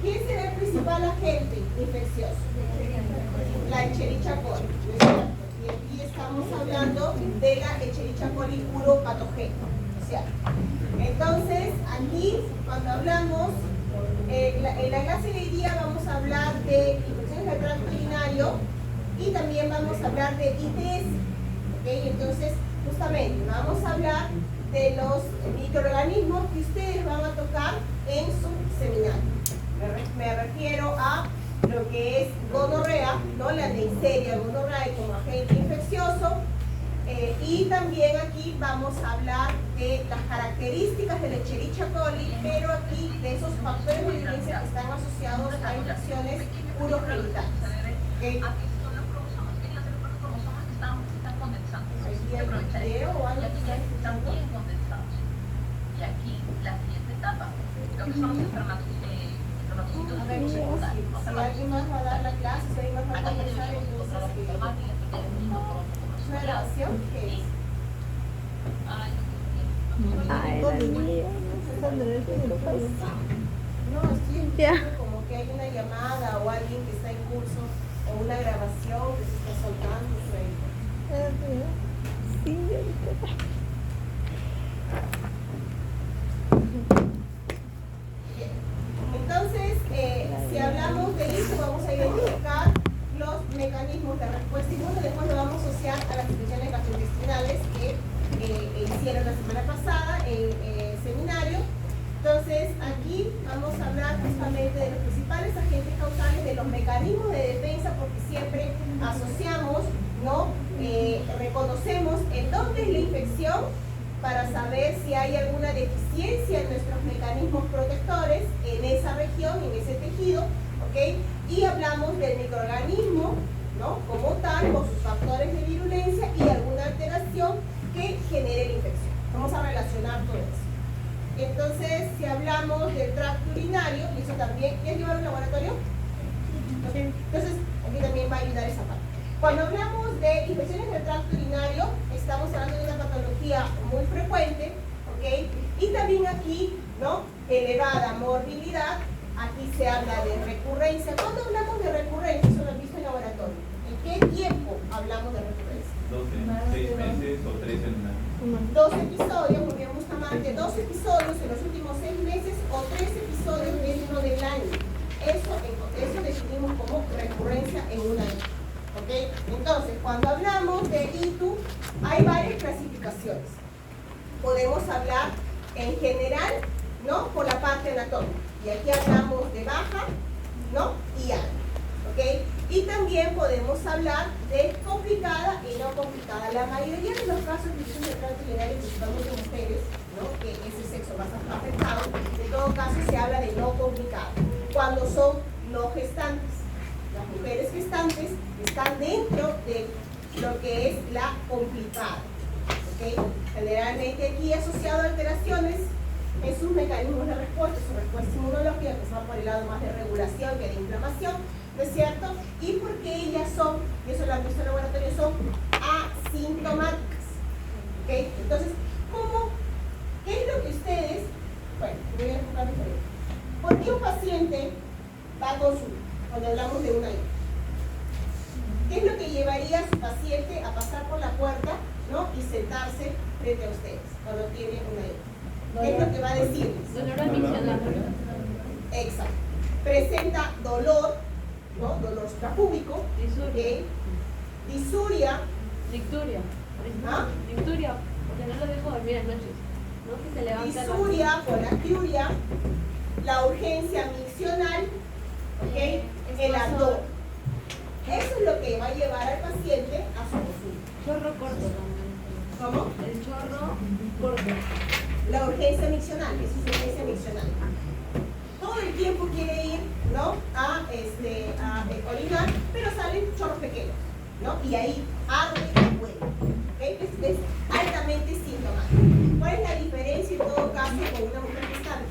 ¿quién será el principal agente infeccioso? La Escherichia coli, ¿no es cierto? Y aquí estamos hablando de la Escherichia coli uropatogénica, ¿no es cierto? Entonces, aquí, cuando hablamos, en la clase de hoy día vamos a hablar de infecciones del tracto urinario y también vamos a hablar de ITS, ¿ok? Entonces, justamente, vamos a hablar de los microorganismos que ustedes van a tocar en su seminario. Me refiero a lo que es gonorrea, ¿no? La Neisseria gonorrhoeae como agente infeccioso, y también aquí vamos a hablar de las características de la Escherichia coli, pero aquí de esos factores de virulencia que están asociados a infecciones urogenitales. ¿Okay? ¿Hay video o algo que está escuchando? Y aquí la siguiente etapa, lo que son los espermatozoides A ver, si alguien más va a dar la clase, si alguien más va a conversar, entonces una grabación, ¿qué es? Ay, la mía. No, estoy entendiendo como que hay una llamada o alguien que está en curso o una grabación que se está soltando. Sí, Entonces, si hablamos de eso, vamos a identificar los mecanismos de respuesta inmune. Después lo vamos a asociar a las infecciones gastrointestinales que hicieron la semana pasada en el seminario. Entonces, aquí vamos a hablar justamente de los principales agentes causales, de los mecanismos de defensa, porque siempre asociamos, ¿no? Reconocemos en dónde es la infección para saber si hay alguna deficiencia en nuestros mecanismos protectores en esa región, en ese tejido, ¿ok? Y hablamos del microorganismo, ¿no? Como tal, con sus factores de virulencia y alguna alteración que genere la infección. Vamos a relacionar todo eso. Entonces, si hablamos del tracto urinario, y eso también, ¿quieres llevar un laboratorio? ¿Okay? Entonces, aquí también va a ayudar esa parte. Cuando hablamos de infecciones del tracto urinario, estamos hablando de una patología muy frecuente, ¿ok? Y también aquí, ¿no? Elevada morbilidad. Aquí se habla de recurrencia. ¿Cuándo hablamos de recurrencia? Eso lo han visto en laboratorio. ¿En qué tiempo hablamos de recurrencia? 12, 6 meses o 3 en un año. 2 episodios, porque Bustamante, 2 episodios en los últimos 6 meses o 3 episodios dentro del año. Eso definimos como recurrencia en un año. ¿Ok? Entonces, cuando hablamos de ITU, hay varias clasificaciones. Podemos hablar en general, ¿no? Por la parte anatómica. Y aquí hablamos de baja, ¿no? Y alta. ¿Ok? Y también podemos hablar de complicada y no complicada. La mayoría de los casos de infección de tracto urinario, principalmente en mujeres, ¿no? Que es el sexo más afectado, en todo caso se habla de no complicada. Cuando son no gestantes. Las mujeres gestantes están dentro de lo que es la complicada. ¿Okay? Generalmente aquí asociado a alteraciones en sus mecanismos de respuesta, su respuesta inmunológica, que se va por el lado más de regulación que de inflamación, ¿no es cierto? Y porque ellas son, y eso lo han visto en el laboratorio, son asintomáticas. ¿Okay? Entonces, ¿qué es lo que ustedes, bueno, voy a enfocar diferente. ¿Por qué un paciente va a consulta cuando hablamos de una ITU? ¿Qué es lo que llevaría a su paciente a pasar por la puerta, ¿no? Y sentarse frente a ustedes cuando tiene una ITU? ¿Qué es lo que va a decirles? Dolor admisión. Exacto. Presenta dolor, ¿no? Dolor suprapúbico, disuria, Nicturia. ¿ah? Nicturia, porque no lo dejo dormir en noches. ¿No? Que se levanta. Disuria, polactiuria, la urgencia miccional, ¿ok? El ardor. Eso es lo que va a llevar al paciente a su consulta. Chorro corto. ¿Cómo? El chorro corto. La urgencia miccional, eso es urgencia miccional. Todo el tiempo quiere ir, ¿no? a orinar, pero salen chorros pequeños, ¿no? Y ahí arde y huele. ¿Okay? Es altamente sintomático. ¿Cuál es la diferencia en todo caso con una mujer gestante?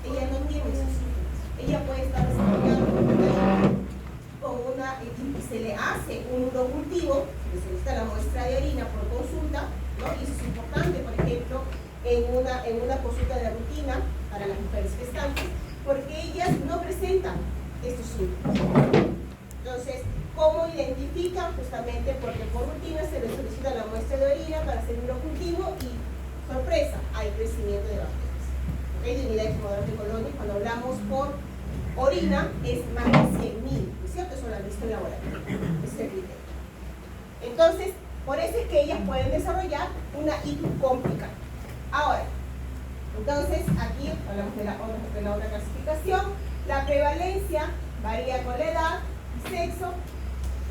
Ella no tiene esos síntomas. Ella puede estar desarrollando con y se le hace un urocultivo, se necesita la muestra de orina por consulta, ¿no? Y eso es importante, por ejemplo, en una consulta de rutina para las mujeres gestantes, porque ellas no presentan síntomas. Entonces, ¿cómo identifican? Justamente porque por rutina se les solicita la muestra de orina para hacer un cultivo y, sorpresa, hay crecimiento de bacterias. ¿Okay? De unidades modelos de colonias, cuando hablamos por orina, es más de 100.000, ¿no es cierto? Eso lo han visto en laboratorio. Ese es el criterio. Entonces, por eso es que ellas pueden desarrollar una ITU complicada. Ahora, entonces, aquí hablamos de la otra clasificación. La prevalencia varía con la edad y sexo.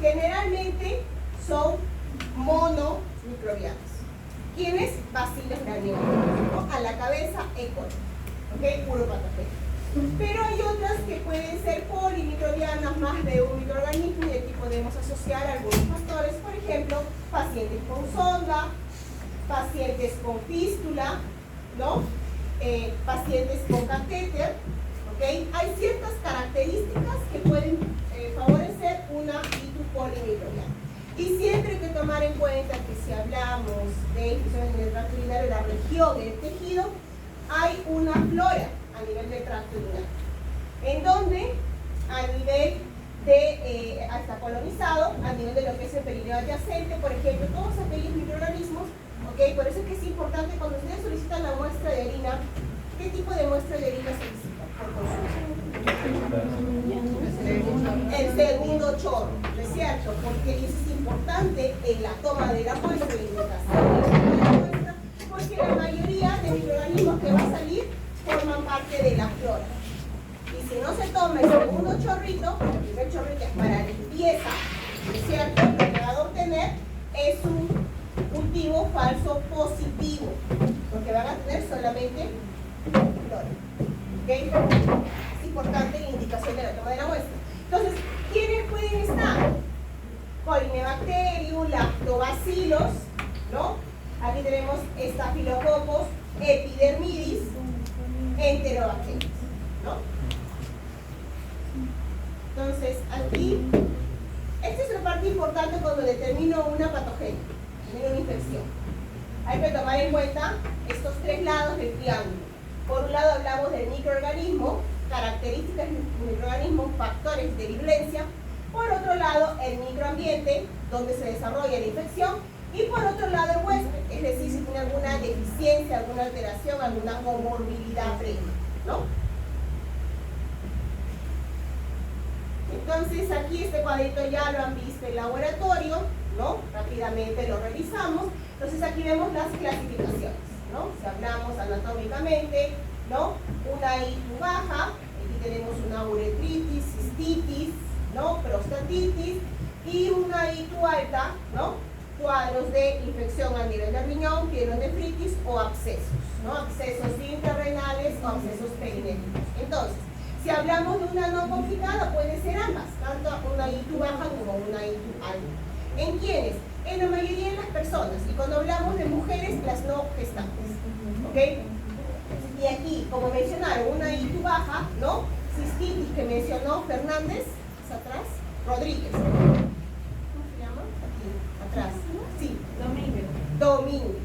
Generalmente son monomicrobianos. ¿Quiénes? Bacillus granulomatosis, a la cabeza E. coli, ¿ok? Puro patógeno. Pero hay otras que pueden ser polimicrobianas, más de un microorganismo, y aquí podemos asociar algunos factores, por ejemplo, pacientes con sonda, pacientes con fístula, ¿no? Pacientes con catéter, ¿ok? Hay ciertas características que pueden favorecer una ITU polimicrobiana. Y siempre hay que tomar en cuenta que si hablamos de infecciones en el tracto urinario, la región del tejido, hay una flora a nivel del tracto urinario, en donde a nivel de, está colonizado, a nivel de lo que es el perineo adyacente, por ejemplo, todos aquellos microorganismos, ¿ok? Por eso es que es importante cuando ustedes solicitan la muestra de orina, ¿qué tipo de muestra de orina solicitan por consulta? El segundo chorro, ¿no es cierto? Porque eso es importante en la toma de la muestra y indicación de la muestra, porque la mayoría de microorganismos que va a salir forman parte de la flora. Y si no se toma el segundo chorrito, el primer chorrito es para limpieza, ¿no es cierto? Lo que van a obtener es un cultivo falso positivo, porque van a tener solamente flora. ¿Ok? Es importante la indicación de la toma de la muestra. Entonces, ¿quiénes pueden estar? Colinebacterium, lactobacillus, ¿no? Aquí tenemos estafilococos, epidermidis, enterobacterias, ¿no? Entonces, aquí, esta es la parte importante cuando determino una patogenia, una infección. Hay que tomar en cuenta estos tres lados del triángulo. Por un lado hablamos del microorganismo, características del microorganismo, factores de virulencia. Por otro lado, el microambiente, donde se desarrolla la infección. Y por otro lado, el huésped, es decir, si tiene alguna deficiencia, alguna alteración, alguna comorbilidad previa, ¿no? Entonces, aquí este cuadrito ya lo han visto en laboratorio, ¿no? Rápidamente lo revisamos. Entonces, aquí vemos las clasificaciones, ¿no? Si hablamos anatómicamente, ¿no? Una ITU baja, aquí tenemos una uretritis, cistitis, ¿no? Prostatitis, y una ITU alta, ¿no? Cuadros de infección a nivel de riñón, pielonefritis o abscesos, ¿no? Abscesos intrarrenales o abscesos perinéticos. Entonces, si hablamos de una no complicada, puede ser ambas, tanto una ITU baja como una ITU alta. ¿En quiénes? En la mayoría de las personas, y cuando hablamos de mujeres, las no gestantes, ¿ok? Y aquí, como mencionaron, una ITU baja, ¿no? Cistitis que mencionó Fernández, ¿es atrás? Rodríguez. ¿Cómo se llama? Aquí, atrás. Sí. Domínguez.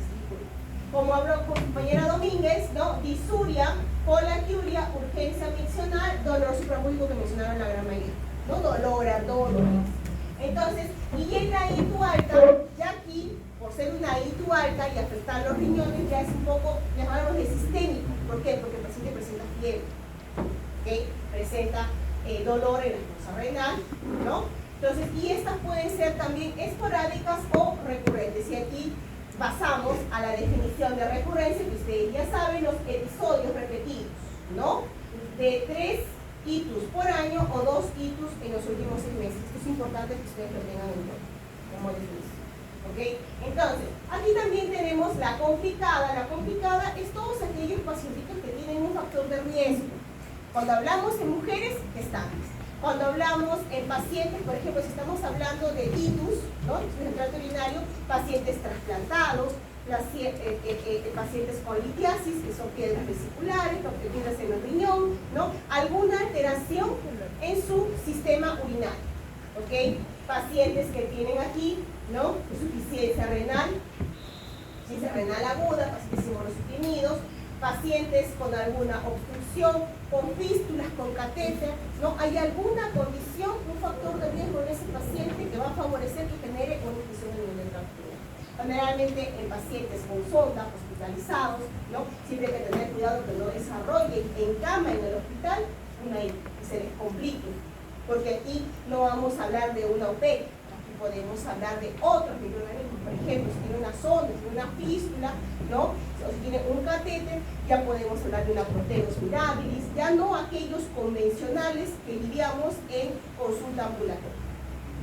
Como habló con compañera Domínguez, ¿no? Disuria, colaquiuria, urgencia miccional, dolor suprapúbico que mencionaron la gran mayoría, ¿no? Dolor, abdomen. Entonces, y en la ITU alta, ya aquí, por ser una ITU alta y afectar los riñones, ya es un poco, llamarlo de sistémico. ¿Por qué? Porque el paciente presenta fiebre, ¿okay? Presenta dolor en la fosa renal, ¿no? Entonces, y estas pueden ser también esporádicas o recurrentes. Y aquí pasamos a la definición de recurrencia, que ustedes ya saben, los episodios repetidos, ¿no? De 3 ITUs por año o 2 ITUs en los últimos 6 meses. Esto es importante que ustedes lo tengan en cuenta como definición. ¿Ok? Entonces, aquí también tenemos la complicada. La complicada es todos aquellos pacientes que tienen un factor de riesgo. Cuando hablamos en mujeres gestantes, cuando hablamos en pacientes, por ejemplo, si estamos hablando de ITUs, ¿no? En el tracto urinario, pacientes trasplantados, pacientes con litiasis, que son piedras vesiculares, piedras en el riñón, ¿no? Alguna alteración en su sistema urinario, ¿ok? Pacientes que tienen aquí, ¿no? Insuficiencia renal aguda, pacientes inmunosuprimidos, pacientes con alguna obstrucción con fístulas, con catéter, ¿no? Hay alguna condición, un factor de riesgo en ese paciente que va a favorecer que genere una infección a nivel del tracto urinar. Generalmente en pacientes con sonda, hospitalizados, ¿no? Siempre hay que tener cuidado que no desarrollen en cama en el hospital una ITU, que se les complique, porque aquí no vamos a hablar de una OP, aquí podemos hablar de otros microorganismos. Por ejemplo, si tiene una sonda, si tiene una fístula, ¿no? O si tiene un catéter, ya podemos hablar de una proteus mirabilis, ya no aquellos convencionales que diríamos en consulta ambulatoria.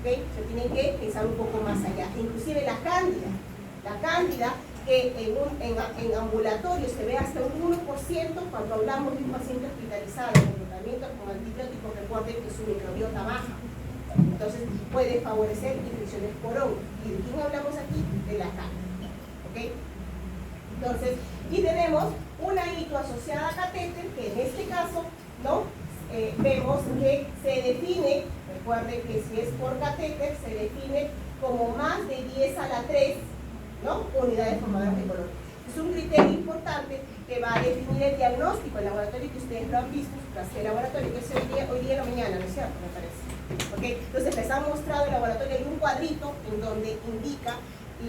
¿Okay? Se tienen que pensar un poco más allá. Inclusive la cándida que en ambulatorio se ve hasta un 1% cuando hablamos de un paciente hospitalizado con tratamiento con antibióticos. Recuerden que su microbiota baja, entonces puede favorecer infecciones por hongo. ¿Y de quién hablamos aquí? De la cándida. ¿Okay? Entonces, y tenemos una ITU asociada a catéter, que en este caso, ¿no? Vemos que se define, recuerden que si es por catéter, se define como más de 10 a la 3, ¿no? Unidades formadoras de color. Es un criterio importante que va a definir el diagnóstico, el laboratorio que ustedes lo han visto, el laboratorio que es hoy día en la mañana, ¿no es cierto? Me parece. ¿Okay? Entonces les han mostrado el laboratorio en un cuadrito en donde indica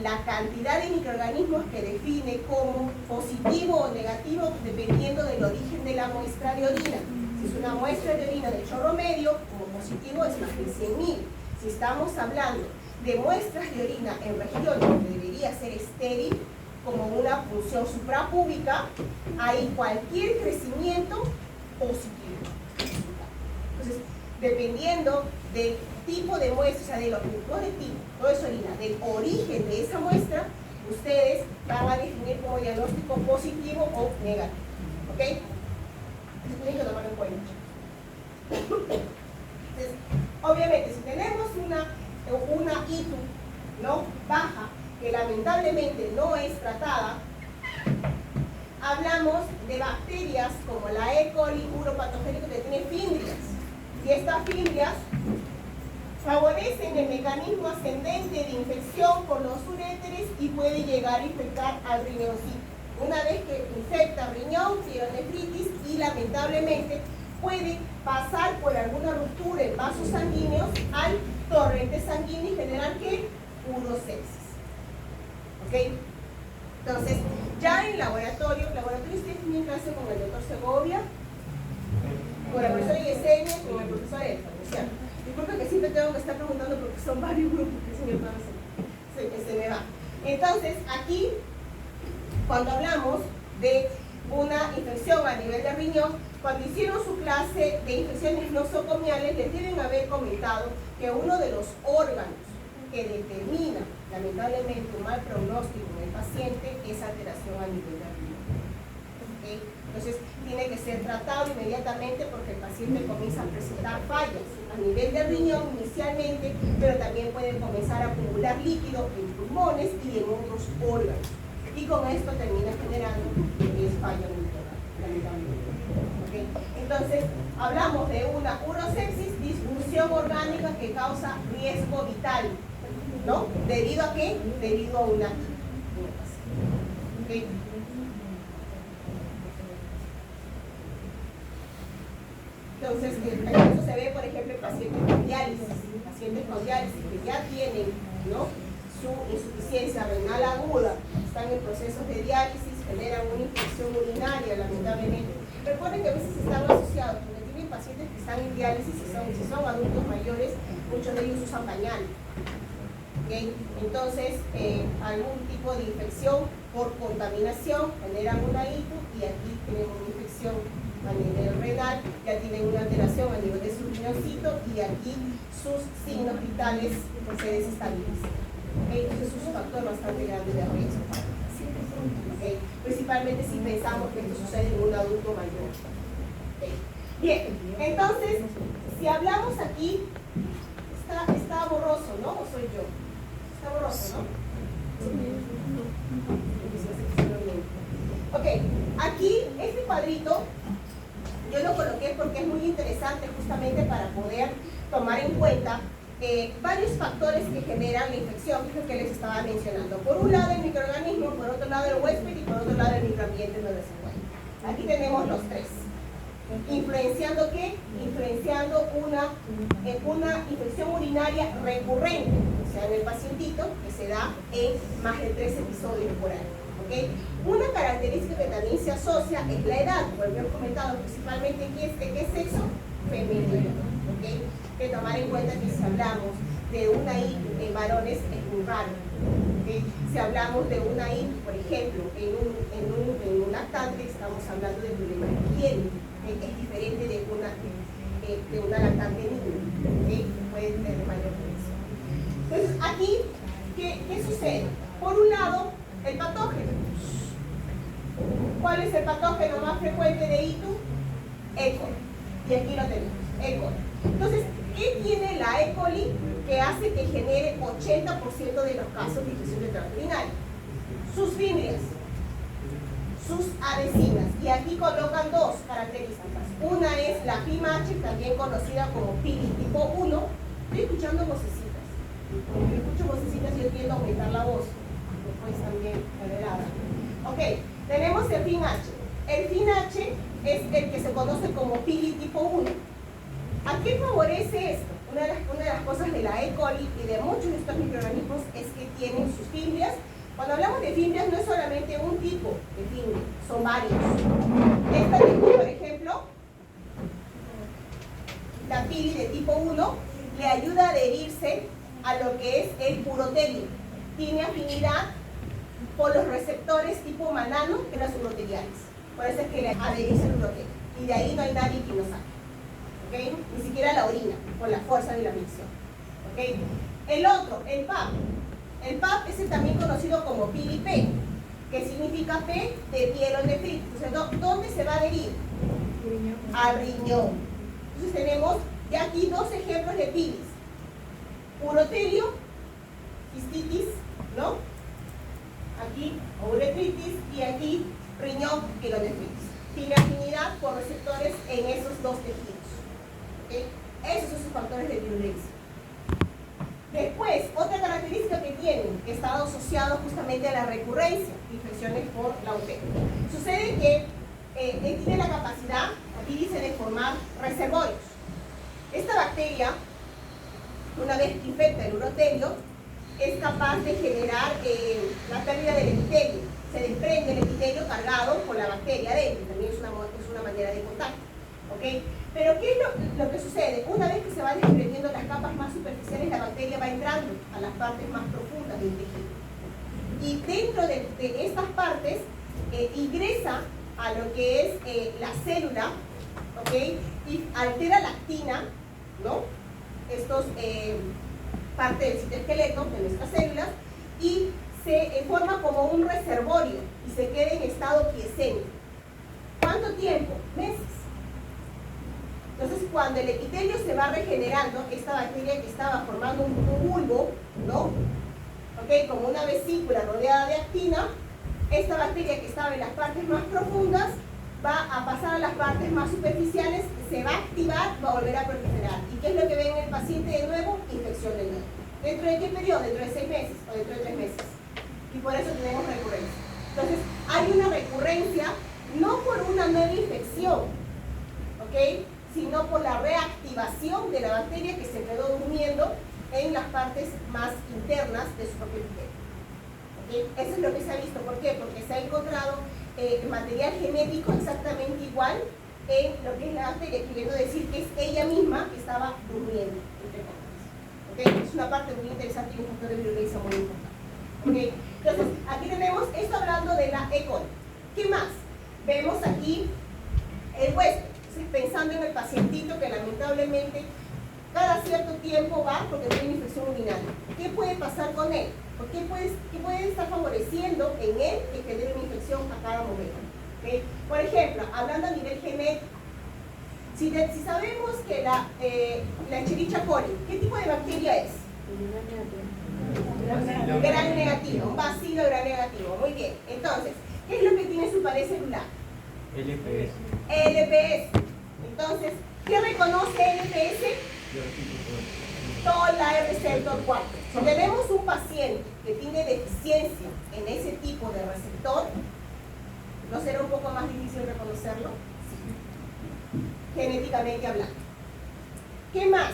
la cantidad de microorganismos que define como positivo o negativo dependiendo del origen de la muestra de orina. Si es una muestra de orina de chorro medio, como positivo es más de 100.000. Si estamos hablando de muestras de orina en regiones donde debería ser estéril, como una función suprapúbica, hay cualquier crecimiento positivo. Entonces, dependiendo del tipo de muestra, o sea, de los tipos de tipo, no es orina, del origen de esa muestra, ustedes van a definir como diagnóstico positivo o negativo. ¿Ok? Eso tienen que tomarlo en cuenta. Entonces, obviamente, si tenemos una ITU, ¿no? Baja, que lamentablemente no es tratada, hablamos de bacterias como la E. coli uropatogénica que tiene fimbrias. Y estas fimbrias favorecen el mecanismo ascendente de infección por los uréteres y puede llegar a infectar al riñoncito. Una vez que infecta el riñón, pielonefritis y lamentablemente puede pasar por alguna ruptura en vasos sanguíneos al torrente sanguíneo y generar ¿qué? Urosepsis. ¿Ok? Entonces, ya en laboratorio ustedes tienen clase con el doctor Segovia, con la profesora Yesenia y con el profesor Elfa, ¿no es cierto? Disculpen que siempre tengo que estar preguntando porque son varios grupos que se me va. Entonces, aquí, cuando hablamos de una infección a nivel de riñón, cuando hicieron su clase de infecciones nosocomiales, les deben haber comentado que uno de los órganos que determina, lamentablemente, un mal pronóstico en el paciente es alteración a nivel de riñón. ¿Okay? Entonces, tiene que ser tratado inmediatamente porque el paciente comienza a presentar fallas a nivel de riñón inicialmente, pero también puede comenzar a acumular líquido en pulmones y en otros órganos. Y con esto termina generando falla neuronal, lamentablemente. ¿Okay? Entonces, hablamos de una urosepsis, disfunción orgánica que causa riesgo vital, ¿no? ¿Debido a qué? Debido a una ¿okay? Entonces, eso se ve, por ejemplo, en pacientes con diálisis que ya tienen, ¿no? Su insuficiencia renal aguda, están en procesos de diálisis, generan una infección urinaria, lamentablemente. Recuerden que a veces están asociados, porque tienen pacientes que están en diálisis, si son adultos mayores, muchos de ellos usan pañal. ¿Okay? Entonces, algún tipo de infección por contaminación generan una ITU y aquí tenemos una infección a nivel renal, ya tienen una alteración a nivel de su riñoncito y aquí sus signos vitales se desestabilizan. ¿Okay? Entonces es un factor bastante grande de riesgo. ¿Okay? Principalmente si pensamos que esto sucede en un adulto mayor. ¿Okay? Bien, entonces, si hablamos aquí, está borroso, ¿no? ¿O soy yo? Está borroso, ¿no? Ok, aquí este cuadrito yo lo coloqué porque es muy interesante justamente para poder tomar en cuenta varios factores que generan la infección, que es lo que les estaba mencionando. Por un lado el microorganismo, por otro lado el huésped y por otro lado el microambiente donde se encuentra. Aquí tenemos los tres. ¿Influenciando qué? Influenciando una infección urinaria recurrente, o sea, en el pacientito que se da en más de 3 episodios por año. ¿Okay? Una característica que también se asocia es la edad, como hemos comentado, principalmente de qué sexo femenino. ¿Okay? Que tomar en cuenta que si hablamos de una ITU en varones es muy raro. ¿Okay? Si hablamos de una ITU, por ejemplo, en un lactante, estamos hablando de problemas de higiene, que es diferente de una lactante niña, ¿okay? Puede tener mayor presión. Entonces, aquí, ¿qué sucede? Por un lado, el patógeno. ¿Cuál es el patógeno más frecuente de ITU? E. coli. Y aquí lo tenemos, E. coli. Entonces, ¿qué tiene la E. coli que hace que genere 80% de los casos de infección de tracto urinario? Sus fimbrias, sus adhesivas. Y aquí colocan dos características. Una es la FIMH, también conocida como PILI tipo 1. Estoy escuchando vocecitas. Cuando yo escucho vocecitas, yo tiendo a aumentar la voz. Después también moderada. Ok, tenemos el FIMH. El FIMH es el que se conoce como PILI tipo 1. ¿A qué favorece esto? Una de las cosas de la E. coli y de muchos de estos microorganismos es que tienen sus fimbrias. Cuando hablamos de fimbrias no es solamente un tipo de fimbria, son varios. Esta de aquí, por ejemplo, la pili de tipo 1, le ayuda a adherirse a lo que es el urotelio. Tiene afinidad por los receptores tipo manano que las uroteriales. Por eso es que le adherece el urotelio. Y de ahí no hay nadie que lo saque. ¿Okay? Ni siquiera la orina, por la fuerza de la micción. ¿Okay? El otro, el PAP. El PAP es también conocido como PILI-P, que significa P de pielonefritis. Entonces, ¿dónde se va a adherir? Al riñón. Entonces tenemos ya aquí dos ejemplos de pilis. Urotelio, cistitis, ¿no? Aquí uretritis y aquí riñón, pielonefritis. Tiene afinidad por receptores en esos dos tejidos. ¿Okay? Esos son sus factores de virulencia. Después, otra característica que tienen, que está asociado justamente a la recurrencia de infecciones por la UTP. Sucede que tiene la capacidad, aquí dice, de formar reservorios. Esta bacteria, una vez que infecta el urotelio, es capaz de generar la pérdida del epitelio. Se desprende el epitelio cargado con la bacteria adentro, también es una manera de contacto. ¿Okay? Pero ¿qué es lo que sucede? Una vez que se van desprendiendo las capas más superficiales, la bacteria va entrando a las partes más profundas del tejido. Y dentro de estas partes ingresa a lo que es la célula, ¿okay? Y altera la actina, ¿no? Estos parte del citoesqueleto de nuestras células y se forma como un reservorio y se queda en estado quiescente. ¿Cuánto tiempo? Meses. Entonces, cuando el epitelio se va regenerando, esta bacteria que estaba formando un bulbo, ¿no? ¿Okay? Como una vesícula rodeada de actina, esta bacteria que estaba en las partes más profundas va a pasar a las partes más superficiales, se va a activar, va a volver a proliferar. ¿Y qué es lo que ve en el paciente de nuevo? Infección de nuevo. ¿Dentro de qué periodo? Dentro de 6 meses o dentro de 3 meses. Y por eso tenemos recurrencia. Entonces, hay una recurrencia no por una nueva infección, ¿ok? Sino por la reactivación de la bacteria que se quedó durmiendo en las partes más internas de su propio epitelio. ¿Okay? Eso es lo que se ha visto. ¿Por qué? Porque se ha encontrado material genético exactamente igual en lo que es la bacteria, queriendo decir que es ella misma que estaba durmiendo. ¿Okay? Es una parte muy interesante y un factor de virulencia muy importante. ¿Okay? Entonces, aquí tenemos esto hablando de la E. coli. ¿Qué más? Vemos aquí el huésped. Pensando en el pacientito que lamentablemente cada cierto tiempo va porque tiene una infección urinaria. ¿Qué puede pasar con él? ¿Por qué puede estar favoreciendo en él que genere una infección a cada momento? ¿Okay? Por ejemplo, hablando a nivel genético, si sabemos que la Escherichia coli, ¿qué tipo de bacteria es? Gran negativo, un bacilo gran negativo. Muy bien. Entonces, ¿qué es lo que tiene su pared celular? LPS. LPS. Entonces, ¿qué reconoce LPS? Toll-like receptor 4. Si tenemos un paciente que tiene deficiencia en ese tipo de receptor, ¿no será un poco más difícil reconocerlo? Sí. genéticamente hablando. ¿Qué más?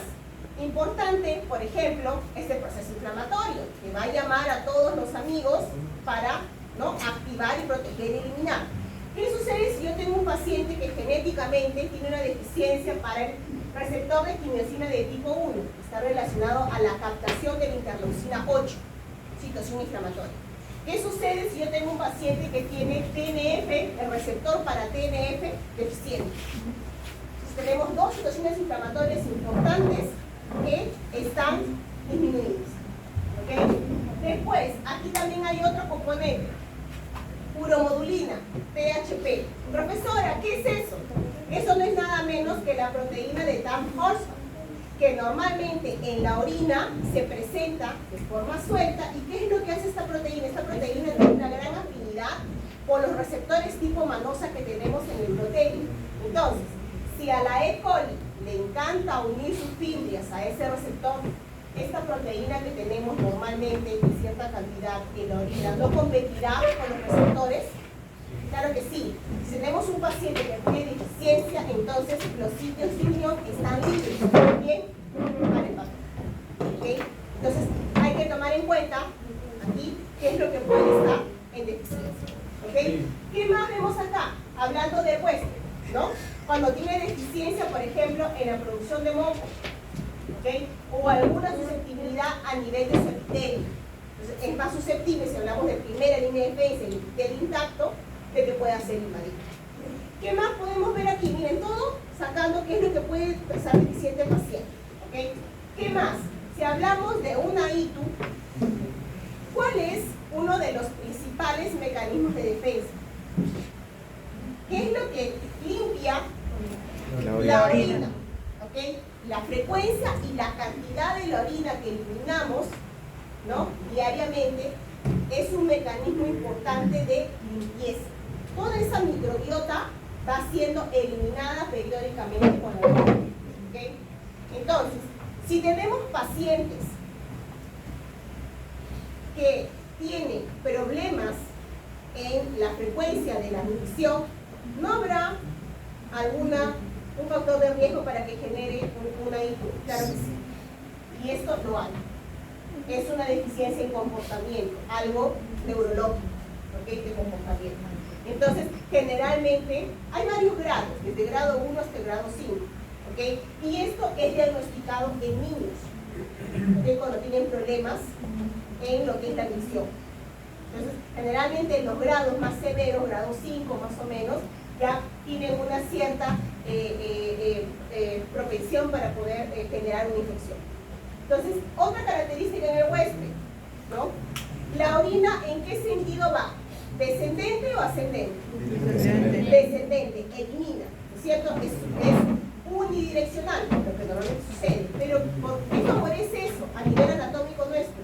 Importante, por ejemplo, este proceso inflamatorio, que va a llamar a todos los amigos para, ¿no?, activar y proteger y eliminar. ¿Qué sucede si yo tengo un paciente que genéticamente tiene una deficiencia para el receptor de quimiosina de tipo 1? Está relacionado a la captación de la interleucina 8, situación inflamatoria. ¿Qué sucede si yo tengo un paciente que tiene TNF, el receptor para TNF deficiente? Entonces tenemos dos situaciones inflamatorias importantes que están disminuidas. ¿Okay? Después, aquí también hay otro componente, uromodulina, PHP. Profesora, ¿qué es eso? Eso no es nada menos que la proteína de Tamm-Horsford, que normalmente en la orina se presenta de forma suelta. ¿Y qué es lo que hace esta proteína? Esta proteína tiene una gran afinidad por los receptores tipo manosa que tenemos en el proteína. Entonces, si a la E. coli le encanta unir sus fibrias a ese receptor, esta proteína que tenemos normalmente en cierta cantidad en la orina no competirá con los receptores. Claro que sí. Si tenemos un paciente que tiene deficiencia, entonces los sitios de unión están libres. Bien, para el patrón. ¿Okay? Entonces hay que tomar en cuenta aquí qué es lo que puede estar en deficiencia. ¿Okay? ¿Qué más vemos acá? Hablando de huésped, ¿no? Cuando tiene deficiencia, por ejemplo, en la producción de moco, ¿okay?, o alguna susceptibilidad a nivel de su epitelio. Entonces, es más susceptible, si hablamos de primera línea de defensa, el epitelio intacto, de que pueda ser invadido. ¿Qué más podemos ver aquí? Miren, todo sacando qué es lo que puede expresar deficiente el paciente. ¿Okay? ¿Qué más? Si hablamos de una ITU, ¿cuál es uno de los principales mecanismos de defensa? ¿Qué es lo que limpia la orina? ¿Okay? La frecuencia y la cantidad de la orina que eliminamos, ¿no?, diariamente es un mecanismo importante de limpieza. Toda esa microbiota va siendo eliminada periódicamente con la orina. ¿Okay? Entonces, si tenemos pacientes que tienen problemas en la frecuencia de la nutrición, ¿no habrá un factor de riesgo para que genere una ITU? Claro que sí. Y esto lo hay. Es una deficiencia en comportamiento, algo neurológico, ¿okay?, de comportamiento. Entonces, generalmente hay varios grados, desde grado 1 hasta el grado 5. ¿Okay? Y esto es diagnosticado en niños, ¿okay?, cuando tienen problemas en lo que es la visión. Entonces, generalmente los grados más severos, grado 5 más o menos, ya tienen una cierta propensión para poder generar una infección. Entonces, otra característica en el huésped, ¿no? La orina, ¿en qué sentido va? ¿Descendente o ascendente? Descendente, elimina, ¿no es cierto? Es unidireccional, lo que normalmente sucede. Pero, ¿qué favorece eso a nivel anatómico nuestro?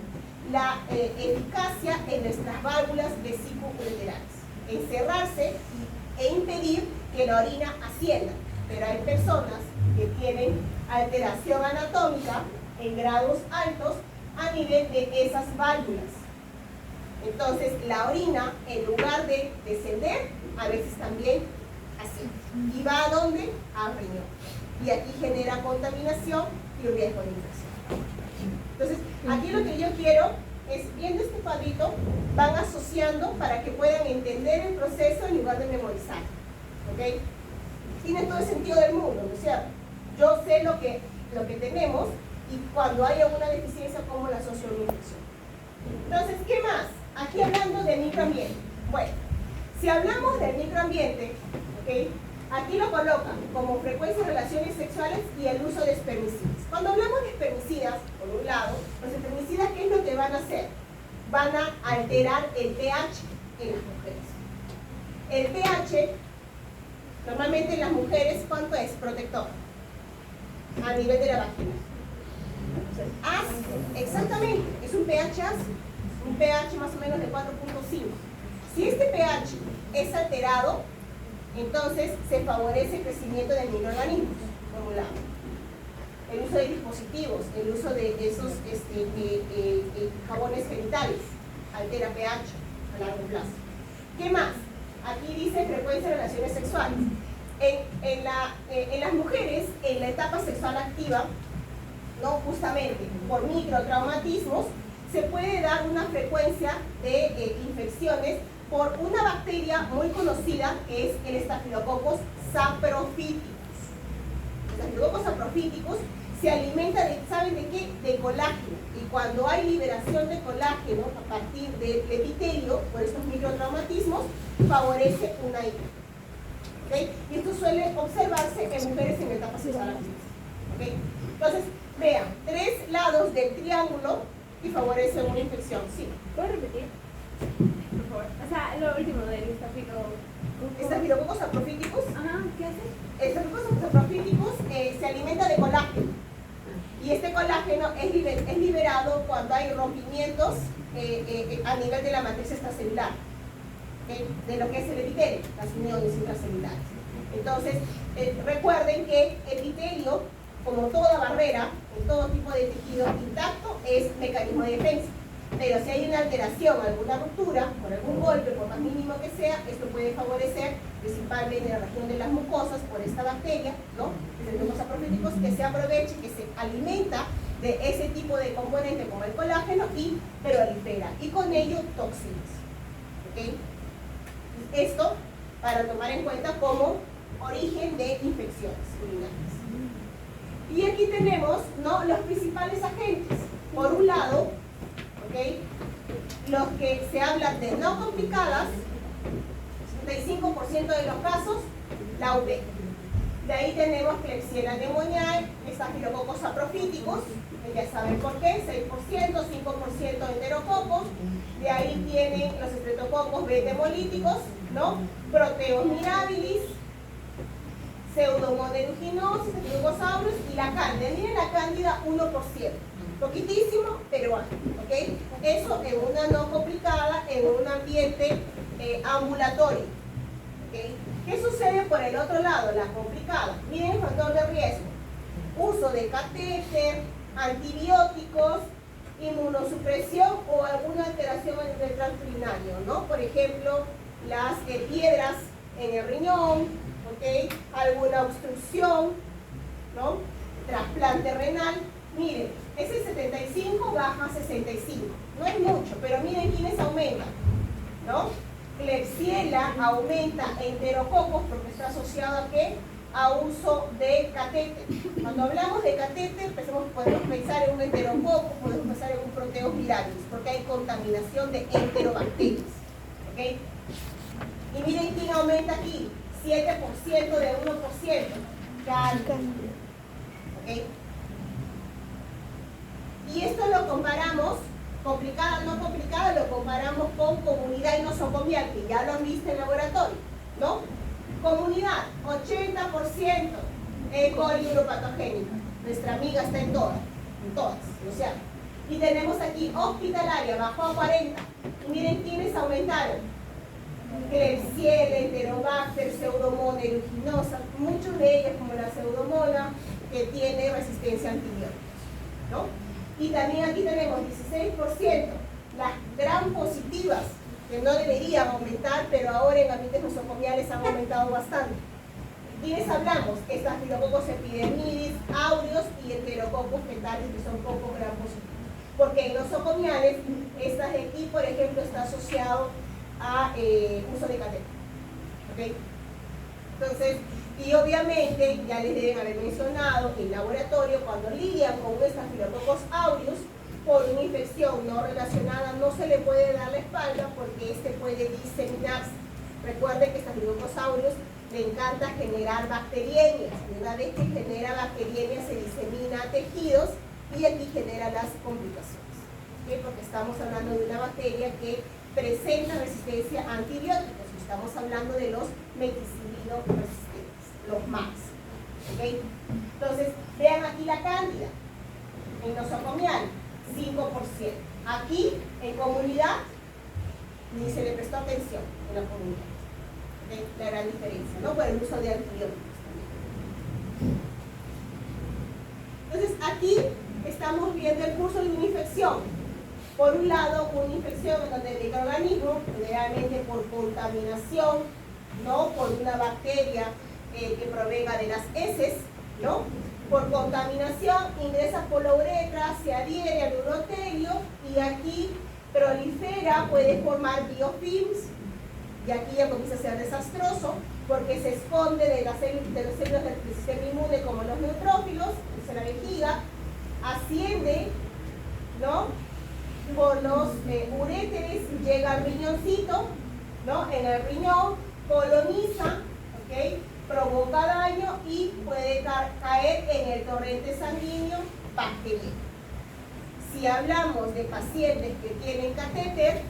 La eficacia en nuestras válvulas vesículo-ureterales, encerrarse e impedir que la orina ascienda. Pero hay personas que tienen alteración anatómica en grados altos a nivel de esas válvulas. Entonces, la orina, en lugar de descender, a veces también asciende. ¿Y va a dónde? Al riñón. Y aquí genera contaminación y riesgo de infección. Entonces, aquí lo que yo quiero es, viendo este cuadrito, van asociando para que puedan entender el proceso en lugar de memorizar. ¿Ok? Tiene todo el sentido del mundo, ¿no es cierto? Yo sé lo que tenemos y cuando haya una deficiencia, cómo la asocio a una infección. Entonces, ¿qué más? Aquí hablando del microambiente. Bueno, si hablamos del microambiente, ¿okay?, aquí lo colocan como frecuencia de relaciones sexuales y el uso de espermicidas. Cuando hablamos de espermicidas, por un lado, los espermicidas, ¿qué es lo que van a hacer? Van a alterar el pH en las mujeres. El pH, normalmente en las mujeres, ¿cuánto es? Protector. A nivel de la vagina. Ácido, exactamente, es un pH ácido. Un pH más o menos de 4.5. Si este pH es alterado, entonces se favorece el crecimiento de microorganismos, por un lado. El uso de dispositivos, el uso de esos jabones genitales, altera pH a largo plazo. ¿Qué más? Aquí dice frecuencia de relaciones sexuales. en las mujeres, en la etapa sexual activa, ¿no? Justamente por microtraumatismos, se puede dar una frecuencia de infecciones por una bacteria muy conocida que es el Staphylococcus saprophyticus. El Staphylococcus saprophyticus se alimenta de, ¿saben de qué? De colágeno. Y cuando hay liberación de colágeno a partir del epitelio por estos microtraumatismos, favorece una infección. ¿Okay? Y esto suele observarse en mujeres en etapas sexual activa. ¿Okay? Entonces, vean, 3 lados del triángulo y favorece una infección. Sí. ¿Puedes repetir? Por favor. O sea, lo último del Staphylococcus saprophyticus. Ajá, ¿qué hace? El Staphylococcus saprophyticus se alimenta de colágeno. Y este colágeno es liberado cuando hay rompimientos a nivel de la matriz extracelular, ¿okay? De lo que es el epitelio, las uniones intracelulares. Entonces, recuerden que el epitelio, como toda barrera, en todo tipo de tejido intacto, es mecanismo de defensa. Pero si hay una alteración, alguna ruptura, por algún golpe, por más mínimo que sea, esto puede favorecer, principalmente en la región de las mucosas, por esta bacteria, ¿no? Staphylococcus saprophyticus, que se aprovecha, que se alimenta de ese tipo de componente como el colágeno y prolifera, y con ello toxinas. ¿Okay? Esto para tomar en cuenta como origen de infecciones urinarias. Y aquí tenemos, ¿no?, los principales agentes. Por un lado, ¿okay?, los que se hablan de no complicadas, 65% de los casos, la UV. De ahí tenemos Klebsiella pneumoniae, Staphylococcus saprophyticus, ya saben por qué, 6%, 5% enterococos. De ahí tienen los estreptococos beta hemolíticos, ¿no? Proteus mirabilis, Pseudomonas aeruginosa, Staphylococcus aureus y la cándida. Miren la cándida, 1%. Poquitísimo, pero alto, ¿ok? Eso en una no complicada, en un ambiente ambulatorio, ¿ok? ¿Qué sucede por el otro lado, la complicada? Miren el factor de riesgo. Uso de catéter, antibióticos, inmunosupresión o alguna alteración en el tracto urinario, ¿no? Por ejemplo, las piedras en el riñón, ¿ok? Alguna obstrucción, ¿no? Trasplante renal. Miren, ese 75 baja a 65. No es mucho, pero miren quiénes aumentan, ¿no? Klebsiella aumenta enterococos porque está asociado a ¿qué? A uso de catéter. Cuando hablamos de catéter, podemos pensar en un enterococo, podemos pensar en un proteus mirabilis, porque hay contaminación de enterobacterias. ¿Okay? Y miren quién aumenta aquí, 7% de 1%, cándida. ¿Okay? Y esto lo comparamos, complicada, no complicada, lo comparamos con comunidad nosocomial, que ya lo han visto en laboratorio, ¿no? Comunidad, 80% E. coli uropatogénica. Nuestra amiga está en todas, o sea. Y tenemos aquí hospitalaria, bajó a 40. Y miren quiénes aumentaron. Klebsiella, Enterobacter, Pseudomonas aeruginosa, muchos de ellos como la Pseudomonas, que tiene resistencia a antibióticos, ¿no? Y también aquí tenemos 16%, las gram positivas, que no deberían aumentar, pero ahora en ambientes nosocomiales han aumentado bastante. ¿Quiénes hablamos? Staphylococcus epidermidis, aureus y Enterococcus fetalis, que son poco gram positivos. Porque en nosocomiales, estas de aquí, por ejemplo, está asociado a uso de catéter. ¿Okay? Entonces, y obviamente, ya les deben haber mencionado, en laboratorio, cuando lidian con un Staphylococcus aureus, por una infección no relacionada, no se le puede dar la espalda porque este puede diseminarse. Recuerden que Staphylococcus aureus le encanta generar bacteriemias, y una vez que genera bacteriemias se disemina a tejidos y aquí genera las complicaciones. ¿Okay? Porque estamos hablando de una bacteria que presenta resistencia a antibióticos, y estamos hablando de los meticilino resistentes, los MAX. ¿Okay? Entonces, vean aquí la cándida, en nosocomial, 5%. Aquí, en comunidad, ni se le prestó atención en la comunidad. ¿Okay? La gran diferencia, ¿no? Por el uso de antibióticos también. Entonces, aquí estamos viendo el curso de una infección. Por un lado, una infección en donde el microorganismo, generalmente por contaminación, ¿no? Por una bacteria que provenga de las heces, ¿no? Por contaminación ingresa por la uretra, se adhiere al urotelio y aquí prolifera, puede formar biofilms, y aquí ya comienza a ser desastroso porque se esconde de las células del sistema inmune como los neutrófilos, es la vejiga, asciende, ¿no? Por los uréteres, llega al riñoncito, ¿no? En el riñón, coloniza, ¿ok? Provoca daño y puede caer en el torrente sanguíneo bacteriano. Si hablamos de pacientes que tienen catéter,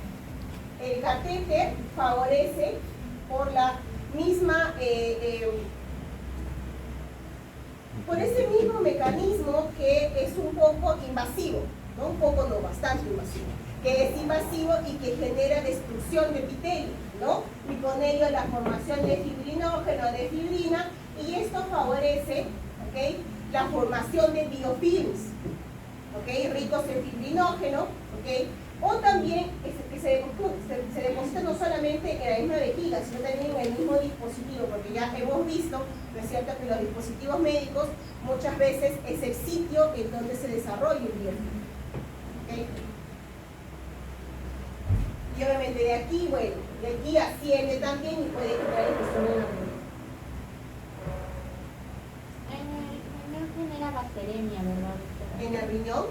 el catéter favorece por la misma, por ese mismo mecanismo que es un poco invasivo, ¿no? Un poco no, bastante invasivo, que es invasivo y que genera destrucción de epitelio, ¿no? Y con ello la formación de fibrinógeno, de fibrina, y esto favorece, ¿ok?, la formación de biofilms, ¿ok?, ricos en fibrinógeno, ¿ok? O también que se deposita no solamente en la misma vejiga, sino también en el mismo dispositivo, porque ya hemos visto, ¿no es cierto?, que los dispositivos médicos muchas veces es el sitio en donde se desarrolla el biofilm, ¿ok? Y obviamente de aquí, bueno, de aquí asciende también y puede generar infección en la piel. No genera bacteremia, ¿verdad? En el riñón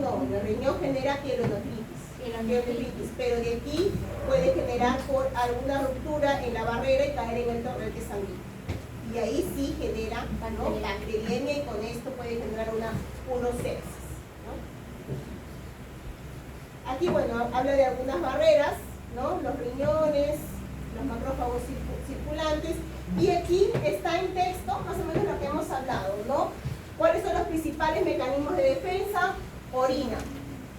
no, en el riñón genera pielonefritis, pero de aquí puede generar por alguna ruptura en la barrera y caer en el torrente sanguíneo. Y ahí sí genera, ¿no?, bacteriemia, y con esto puede generar unos sepsis, ¿no? Aquí, bueno, habla de algunas barreras, ¿no? Los riñones, los macrófagos circulantes, y aquí está en texto más o menos lo que hemos hablado, ¿no? ¿Cuáles son los principales mecanismos de defensa? Orina,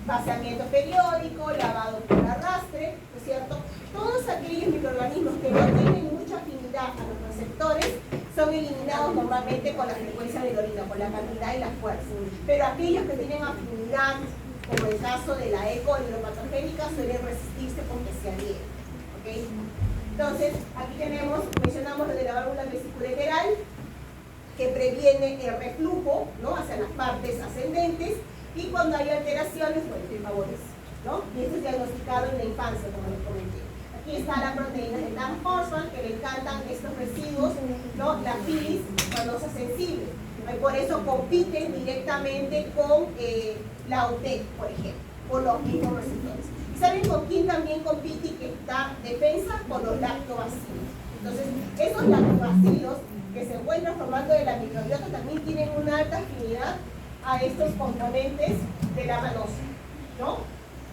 vaciamiento periódico, lavado por arrastre, ¿no es cierto? Todos aquellos microorganismos que no tienen mucha afinidad a los receptores son eliminados normalmente con la frecuencia de la orina, con la cantidad y la fuerza. Pero aquellos que tienen afinidad, como el caso de la E. coli patogénica, suelen resistirse porque se adhieren, ¿ok? Entonces, aquí mencionamos lo de la válvula vesicular, que previene el reflujo, ¿no?, hacia las partes ascendentes, y cuando hay alteraciones, bueno, te favorece, ¿no? Y esto es diagnosticado en la infancia, como les comenté. Aquí está la proteína de Tan-Horsman, que le encantan estos residuos, ¿no?, la filis manosa sensible. Por eso compiten directamente con la OTEC, por ejemplo, por los mismos receptores. ¿Y saben con quién también compite y que está defensa? Con los lactobacilos. Entonces, esos lactobacilos que se encuentran formando de la microbiota también tienen una alta afinidad a estos componentes de la manosa, ¿no?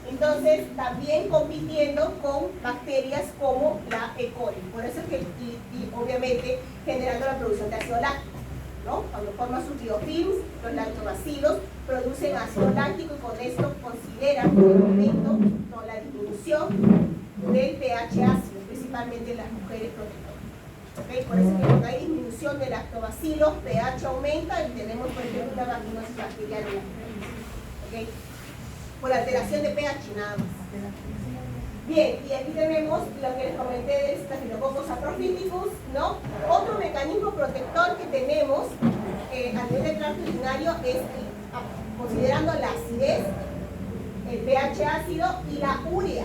Entonces, también compitiendo con bacterias como la E. coli. Por eso es que, y obviamente, generando la producción de ácido láctico, ¿no? Cuando forman sus biofilms, los lactobacilos producen ácido láctico, y con esto consideran en el momento, ¿no?, la disminución del pH ácido, principalmente en las mujeres protectoras. ¿Okay? Por eso que cuando hay disminución de lactobacilos, pH aumenta y tenemos, por ejemplo, una vaginosis bacteriana en las mujeres. ¿Okay? Por alteración de pH nada más. Bien, y aquí tenemos lo que les comenté de Staphylococcus atrophiticus, ¿no? Otro mecanismo protector que tenemos a nivel del tracto urinario es, considerando la acidez, el pH ácido y la urea.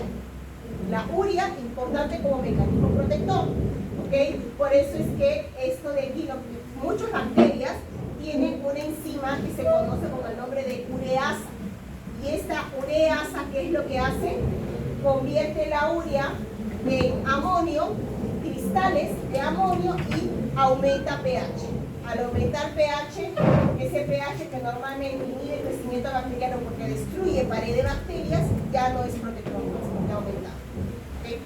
La urea, importante como mecanismo protector. ¿Okay? Por eso es que esto de aquí, muchas bacterias tienen una enzima que se conoce con el nombre de ureasa. Y esta ureasa, ¿qué es lo que hace? Convierte la urea en amonio, cristales de amonio, y aumenta pH. Al aumentar pH, ese pH que normalmente inhibe el crecimiento bacteriano porque destruye pared de bacterias, ya no es protector, está aumentado. ¿Okay?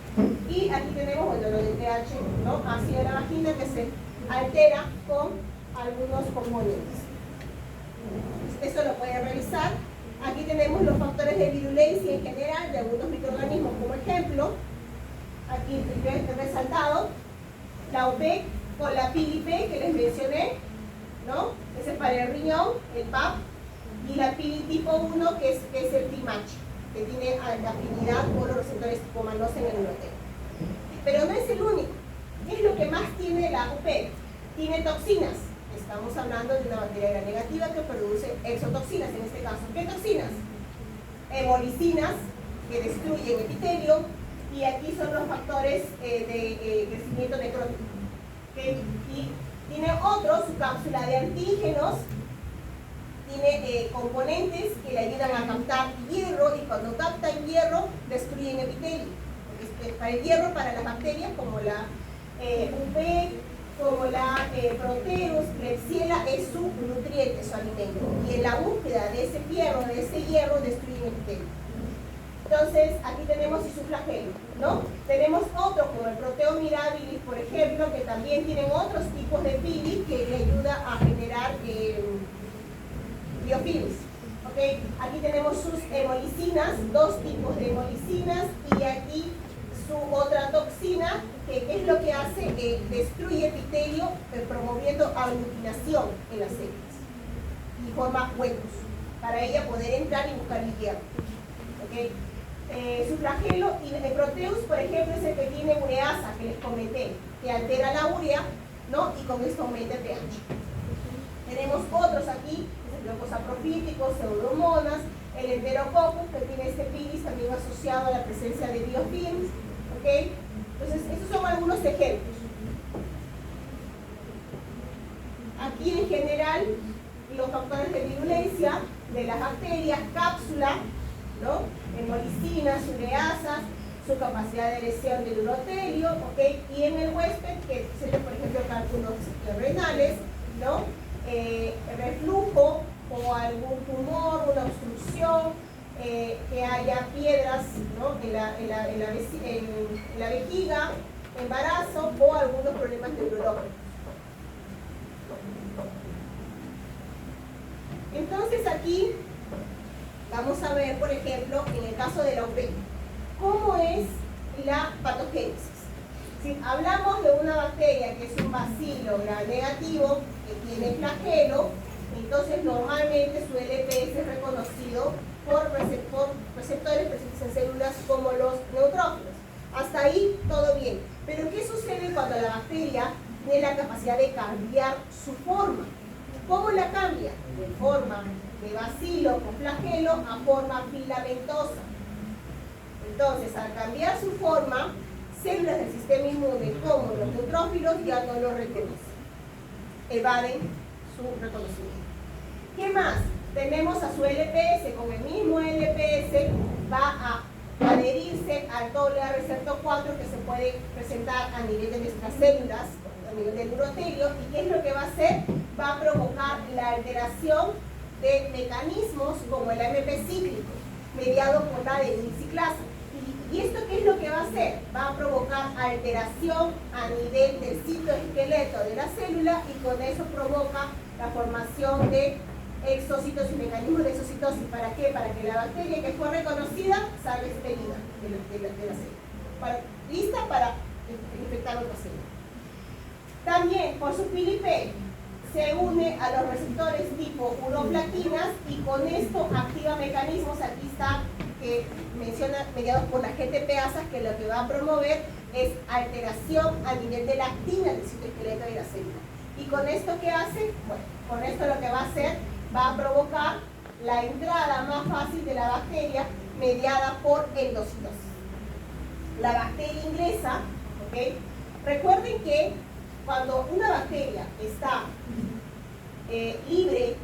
Y aquí tenemos, bueno, lo del pH, ¿no?, ácido de la vagina, que se altera con algunos componentes. Esto lo pueden revisar. Aquí tenemos los factores de virulencia en general de algunos microorganismos, como ejemplo, aquí he resaltado la OPEC con la PILIP que les mencioné, ¿no?, ese es para el riñón, el PAP, y la PILI tipo 1, que es el TIMACH, que tiene afinidad por los receptores tipo manosa en el urotelio. Pero no es el único. ¿Qué es lo que más tiene la UP? Tiene toxinas. Estamos hablando de una bacteria gram negativa que produce exotoxinas en este caso. ¿Qué toxinas? Hemolicinas, que destruyen epitelio, y aquí son los factores de crecimiento necrótico. ¿Okay? Y tiene otro, su cápsula de antígenos, tiene componentes que le ayudan a captar hierro, y cuando captan hierro, destruyen epitelio. Para el hierro, para las bacterias como la UP, como la Proteus, Klebsiella, es su nutriente, su alimento. Y en la búsqueda de ese hierro, destruyen epitelio. Entonces, aquí tenemos isoflagelo, ¿no? Tenemos otros como el Proteo mirabilis, por ejemplo, que también tienen otros tipos de pili que le ayuda a generar biofilms. ¿Okay? Aquí tenemos sus hemolicinas, dos tipos de hemolicinas, y aquí su otra toxina, que es lo que hace, destruye epitelio, promoviendo aglutinación en las células y forma huecos para ella poder entrar y buscar el hierro. ¿Okay? Su flagelo y el Proteus, por ejemplo, es el que tiene ureasa, que les comenté, que altera la urea, ¿no? Y con esto aumenta el pH. Tenemos otros aquí, los aprofíticos, pseudomonas, el enterococcus, que tiene este pilis también asociado a la presencia de biofilms. ¿Okay? Entonces, estos son algunos ejemplos. Aquí en general, los factores de virulencia de las bacterias, cápsula, ¿no? Hemolicinas, ureasas, su capacidad de lesión del urotelio, ¿okay? Y en el huésped, que sería por ejemplo cálculos renales, ¿no? Reflujo o algún tumor, una obstrucción, que haya piedras, ¿no? en la vejiga, embarazo o algunos problemas neurológicos. Entonces aquí vamos a ver, por ejemplo, en el caso de la UP, cómo es la patogénesis. Si hablamos de una bacteria que es un bacilo gram negativo, que tiene flagelo, entonces normalmente su LPS es reconocido por receptores presentes en células como los neutrófilos. Hasta ahí todo bien. Pero ¿qué sucede cuando la bacteria tiene la capacidad de cambiar su forma? ¿Cómo la cambia? De forma de bacilo con flagelo a forma filamentosa. Entonces, al cambiar su forma, células del sistema inmune como los neutrófilos ya no lo reconocen. Evaden su reconocimiento. ¿Qué más? Tenemos a su LPS, con el mismo LPS va a adherirse al doble receptor 4 que se puede presentar a nivel de nuestras células, a nivel del urotelio, y ¿qué es lo que va a hacer? Va a provocar la alteración de mecanismos como el AMP cíclico, mediado por la adenosiclasa. ¿Y esto qué es lo que va a hacer? Va a provocar alteración a nivel del citoesqueleto de la célula, y con eso provoca la formación de exocitosis, mecanismos de exocitosis. ¿Para qué? Para que la bacteria que fue reconocida salga expelida de la célula, lista para infectar otra célula. También por su PILIP se une a los receptores tipo uroplaquinas, y con esto activa mecanismos, aquí está, que menciona, mediados por la GTPasas, que lo que va a promover es alteración a nivel de la actina del citoesqueleto de la célula. ¿Y con esto qué hace? Bueno, con esto lo que va a hacer, va a provocar la entrada más fácil de la bacteria, mediada por endocitosis. La bacteria ingresa, ¿ok? Recuerden que cuando una bacteria está libre,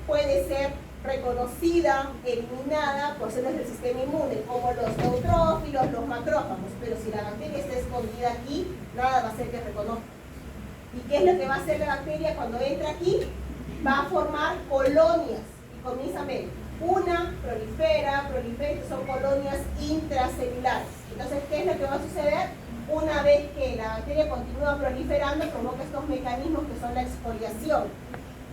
puede ser reconocida, eliminada por células del sistema inmune, como los neutrófilos, los macrófagos. Pero si la bacteria está escondida aquí, nada va a hacer que reconozca. ¿Y qué es lo que va a hacer la bacteria cuando entra aquí? Va a formar colonias, y comienza a ver, una prolifera, son colonias intracelulares. Entonces, ¿qué es lo que va a suceder? Una vez que la bacteria continúa proliferando, provoca estos mecanismos que son la exfoliación,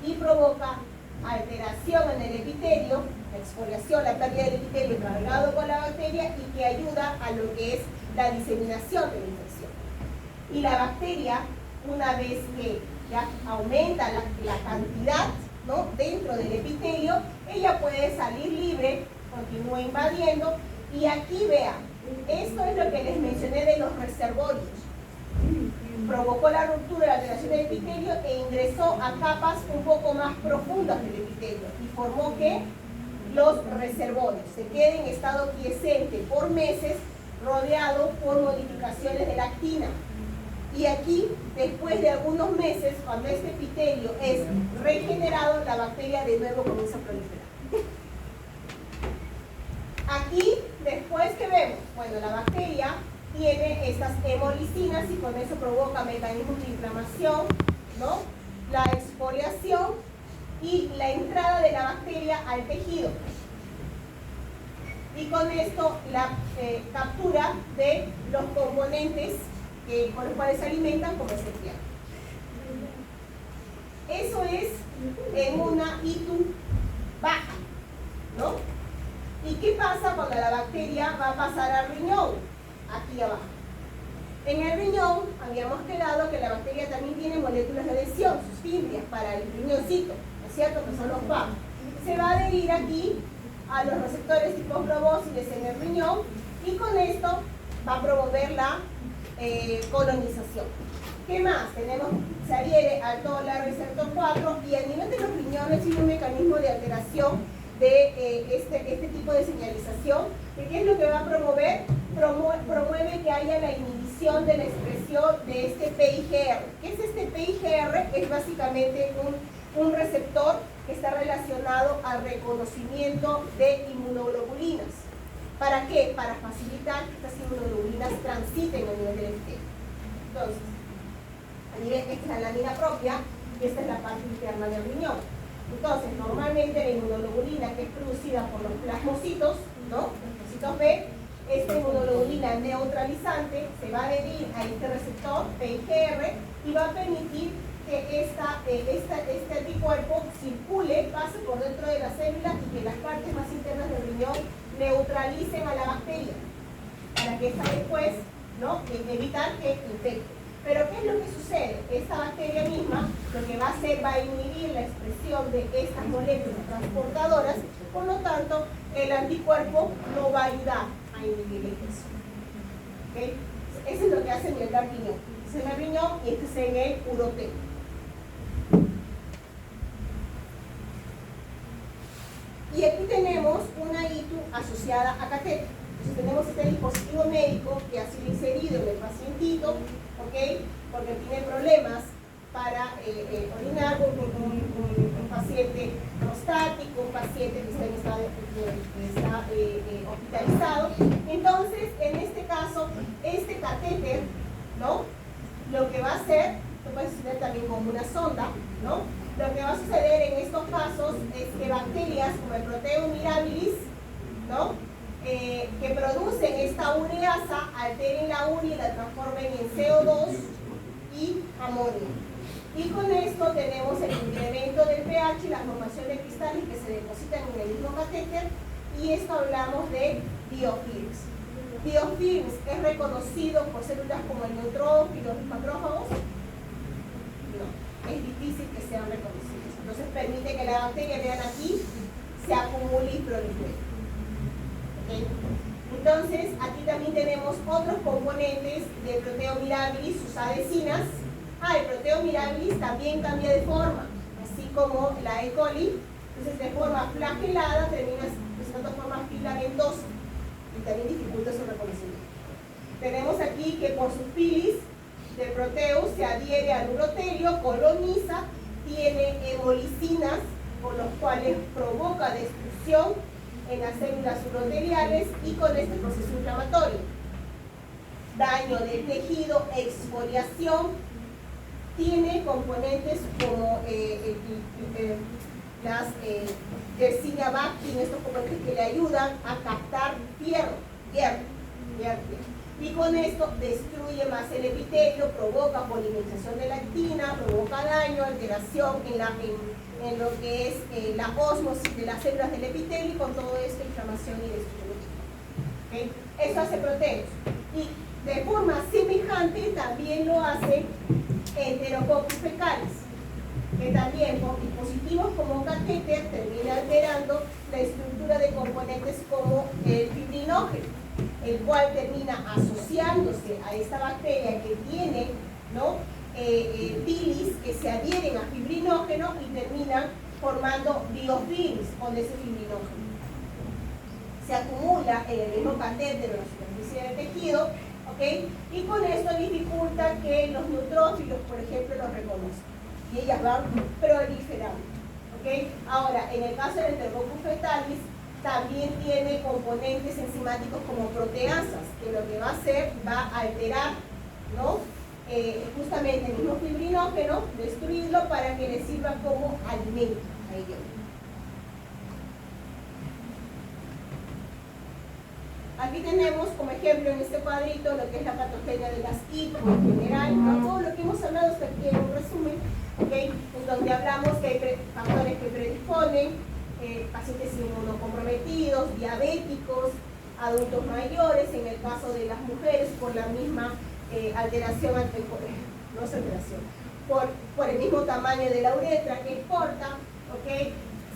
y provoca alteración en el epitelio, la exfoliación, la pérdida del epitelio cargado con la bacteria, y que ayuda a lo que es la diseminación de la infección. Y la bacteria, una vez que ya aumenta la cantidad, ¿no?, dentro del epitelio, ella puede salir libre, continúa invadiendo, y aquí vean, esto es lo que les mencioné de los reservorios. provocó la ruptura y la alteración del epitelio e ingresó a capas un poco más profundas del epitelio y formó que los reservorios se queden en estado quiescente por meses, rodeado por modificaciones de la actina. Y aquí, después de algunos meses, cuando este epitelio es regenerado, la bacteria de nuevo comienza a proliferar. Aquí, después que vemos, bueno, la bacteria tiene estas hemolicinas y con eso provoca mecanismos de inflamación, ¿no? La exfoliación y la entrada de la bacteria al tejido. Y con esto la captura de los componentes con los cuales se alimentan como esencial. Eso es en una ITU baja, ¿no? ¿Y qué pasa cuando la bacteria va a pasar al riñón? Aquí abajo. En el riñón habíamos quedado que la bacteria también tiene moléculas de adhesión, sus fimbrias para el riñoncito, ¿no es cierto? Que son los PAP. Se va a adherir aquí a los receptores tipo probósciles en el riñón y con esto va a promover la colonización. ¿Qué más? Se adhiere al dólar receptor 4 y a nivel de los riñones tiene un mecanismo de alteración de este tipo de señalización. ¿Qué es lo que va a promover? Promueve que haya la inhibición de la expresión de este PIGR. ¿Qué es este PIGR? Es básicamente un receptor que está relacionado al reconocimiento de inmunoglobulinas. ¿Para qué? Para facilitar que estas inmunoglobulinas transiten a nivel del epitelio. Entonces, esta es la lámina propia y esta es la parte interna del riñón. Entonces, normalmente la inmunoglobulina que es producida por los plasmocitos, ¿no? Los plasmocitos B, esta inmunoglobulina neutralizante se va a adherir a este receptor PIGR y va a permitir que este anticuerpo circule, pase por dentro de la célula y que las partes más internas del riñón neutralicen a la bacteria para que esta después, ¿no? Evitar que infecte. Pero ¿qué es lo que sucede? Esta bacteria misma lo que va a hacer va a inhibir la expresión de estas moléculas transportadoras, por lo tanto el anticuerpo no va a ayudar a inhibir la infección. ¿Okay? Eso es lo que hace en el riñón. Este es en el riñón y este es en el urotelio. Y aquí tenemos una ITU asociada a catéter. Entonces tenemos este dispositivo médico que ha sido inserido en el pacientito, ¿ok? Porque tiene problemas para orinar, un paciente prostático, un paciente que está hospitalizado. Entonces, en este caso, este catéter, ¿no? Lo que va a hacer, esto puede suceder también como una sonda, ¿no? Lo que va a suceder en estos casos es que bacterias como el Proteus mirabilis, ¿no? Que producen esta ureasa, alteren la urea y la transformen en CO2 y amonio. Y con esto tenemos el incremento del pH y la formación de cristales que se depositan en el mismo catéter, y esto hablamos de biofilms. Biofilms es reconocido por células como el neutrófilo, los macrófagos. No, es difícil que sean reconocidos. Entonces permite que la bacteria, vean aquí, se acumule y prolifere. ¿Okay? Entonces, aquí también tenemos otros componentes del Proteus mirabilis, sus adhesinas. El Proteus mirabilis también cambia de forma, así como la E. coli. Entonces, de forma flagelada termina presentando forma filamentosa y también dificulta su reconocimiento. Tenemos aquí que por sus filis del Proteus se adhiere al urotelio, coloniza, tiene hemolicinas, por los cuales provoca destrucción en las células uroteliales y con este proceso inflamatorio. Daño del tejido, exfoliación, tiene componentes como las Yersinia bacti, estos componentes que le ayudan a captar hierro. Y con esto destruye más el epitelio, provoca polimerización de la actina, provoca daño, alteración en lo que es la ósmosis de las células del epitelio, y con todo esto inflamación y destrucción. ¿Okay? Eso hace Proteus. Y de forma semejante también lo hace Enterococcus fecalis, que también por dispositivos como catéter termina alterando la estructura de componentes como el fibrinógeno, el cual termina asociándose a esta bacteria que tiene ¿no? Bilis que se adhieren a fibrinógeno y terminan formando biofilms con ese fibrinógeno. Se acumula en el mismo catéter o la superficie del tejido, ¿ok? Y con esto dificulta que los neutrófilos, por ejemplo, los reconozcan. Y ellas van proliferando, ¿ok? Ahora, en el caso del Enterococcus fetalis, también tiene componentes enzimáticos como proteasas, que lo que va a hacer va a alterar, ¿no? Justamente el mismo fibrinógeno, destruirlo para que le sirva como alimento a ellos. Aquí tenemos como ejemplo en este cuadrito lo que es la patogenia de las ITO en general, ¿no? Todo lo que hemos hablado hasta aquí en un resumen, ¿okay? En donde hablamos que hay factores que predisponen, pacientes inmunocomprometidos, diabéticos, adultos mayores, en el caso de las mujeres por la misma alteración, no es alteración, por el mismo tamaño de la uretra que es corta, ¿ok?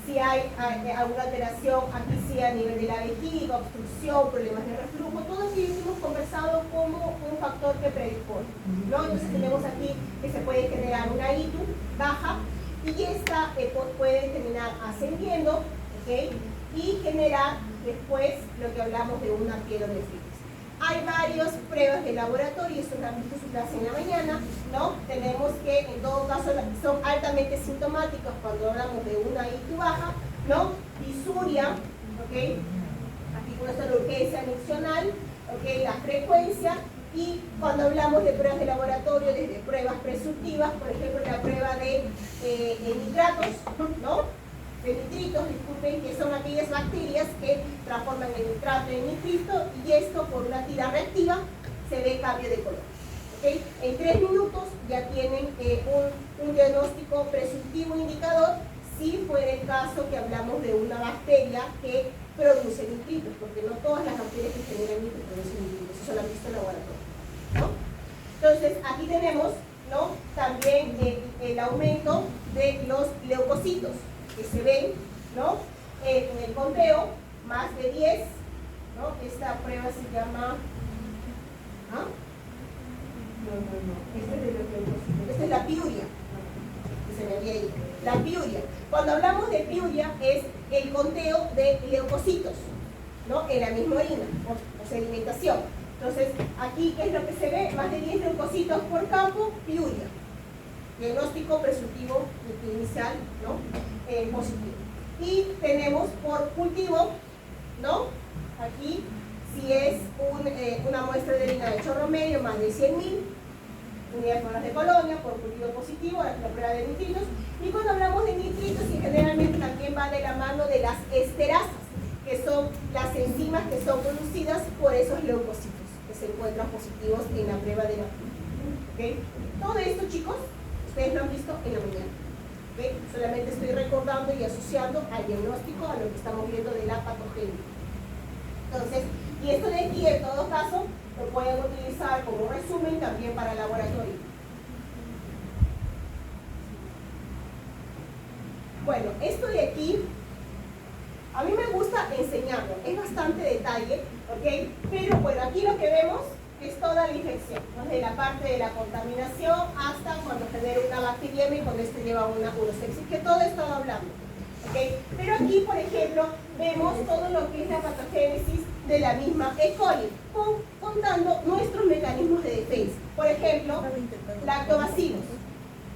Si hay alguna alteración, aquí sí a nivel de la vejiga, obstrucción, problemas de reflujo, todo eso hemos conversado como un factor que predispone, ¿no? Entonces tenemos aquí que se puede generar una ITU baja y esta puede terminar ascendiendo, ¿ok? Y generar después lo que hablamos de una pielonefritis. Hay varias pruebas de laboratorio, eso lo han visto en su clase en la mañana, ¿no? Tenemos que, en todo caso, son altamente sintomáticos cuando hablamos de una ITU baja, ¿no? Disuria, ¿ok? Aquí con esta urgencia miccional, ¿ok? La frecuencia, y cuando hablamos de pruebas de laboratorio, desde pruebas presuntivas, por ejemplo, la prueba de nitratos, ¿no? De nitritos, disculpen, que son aquellas bacterias que transforman el nitrato en nitrito, y esto por una tira reactiva se ve cambio de color. ¿Okay? En 3 minutos ya tienen un diagnóstico presuntivo indicador, si fuera el caso que hablamos de una bacteria que produce nitritos, porque no todas las bacterias que generan nitritos producen nitritos, eso lo han visto en el laboratorio, ¿no? Entonces aquí tenemos, ¿no? También el aumento de los leucocitos que se ven, ¿no? En el conteo, más de 10, ¿no? Esta prueba se llama, ¿ah? Esta es de los leucocitos, esta es la piuria, que se me había ido, la piuria. Cuando hablamos de piuria es el conteo de leucocitos, ¿no? En la misma orina, o sedimentación. Entonces, aquí, ¿qué es lo que se ve? Más de 10 leucocitos por campo, piuria. Diagnóstico presuntivo inicial, ¿no? Positivo. Y tenemos por cultivo, ¿no? Aquí, si es una muestra de orina de chorro medio, más de 100.000 unidades molas de colonia, por cultivo positivo, la prueba de nitritos. Y cuando hablamos de nitritos, y generalmente también va de la mano de las esterasas, que son las enzimas que son producidas por esos leucocitos, que se encuentran positivos en la prueba de la ¿okay? Todo esto, chicos, ustedes lo han visto en la mañana. ¿Okay? Solamente estoy recordando y asociando al diagnóstico a lo que estamos viendo de la patogenia. Entonces, y esto de aquí, en todo caso, lo pueden utilizar como resumen también para el laboratorio. Bueno, esto de aquí, a mí me gusta enseñarlo, es bastante detalle, ¿ok? Pero bueno, aquí lo que vemos es toda la infección, ¿no? Desde la parte de la contaminación hasta cuando genera una bacteriemia y cuando este lleva una urosepsis, que todo estaba hablando, ¿ok? Pero aquí, por ejemplo, vemos todo lo que es la patogénesis de la misma E. coli, contando nuestros mecanismos de defensa. Por ejemplo, lactobacilos,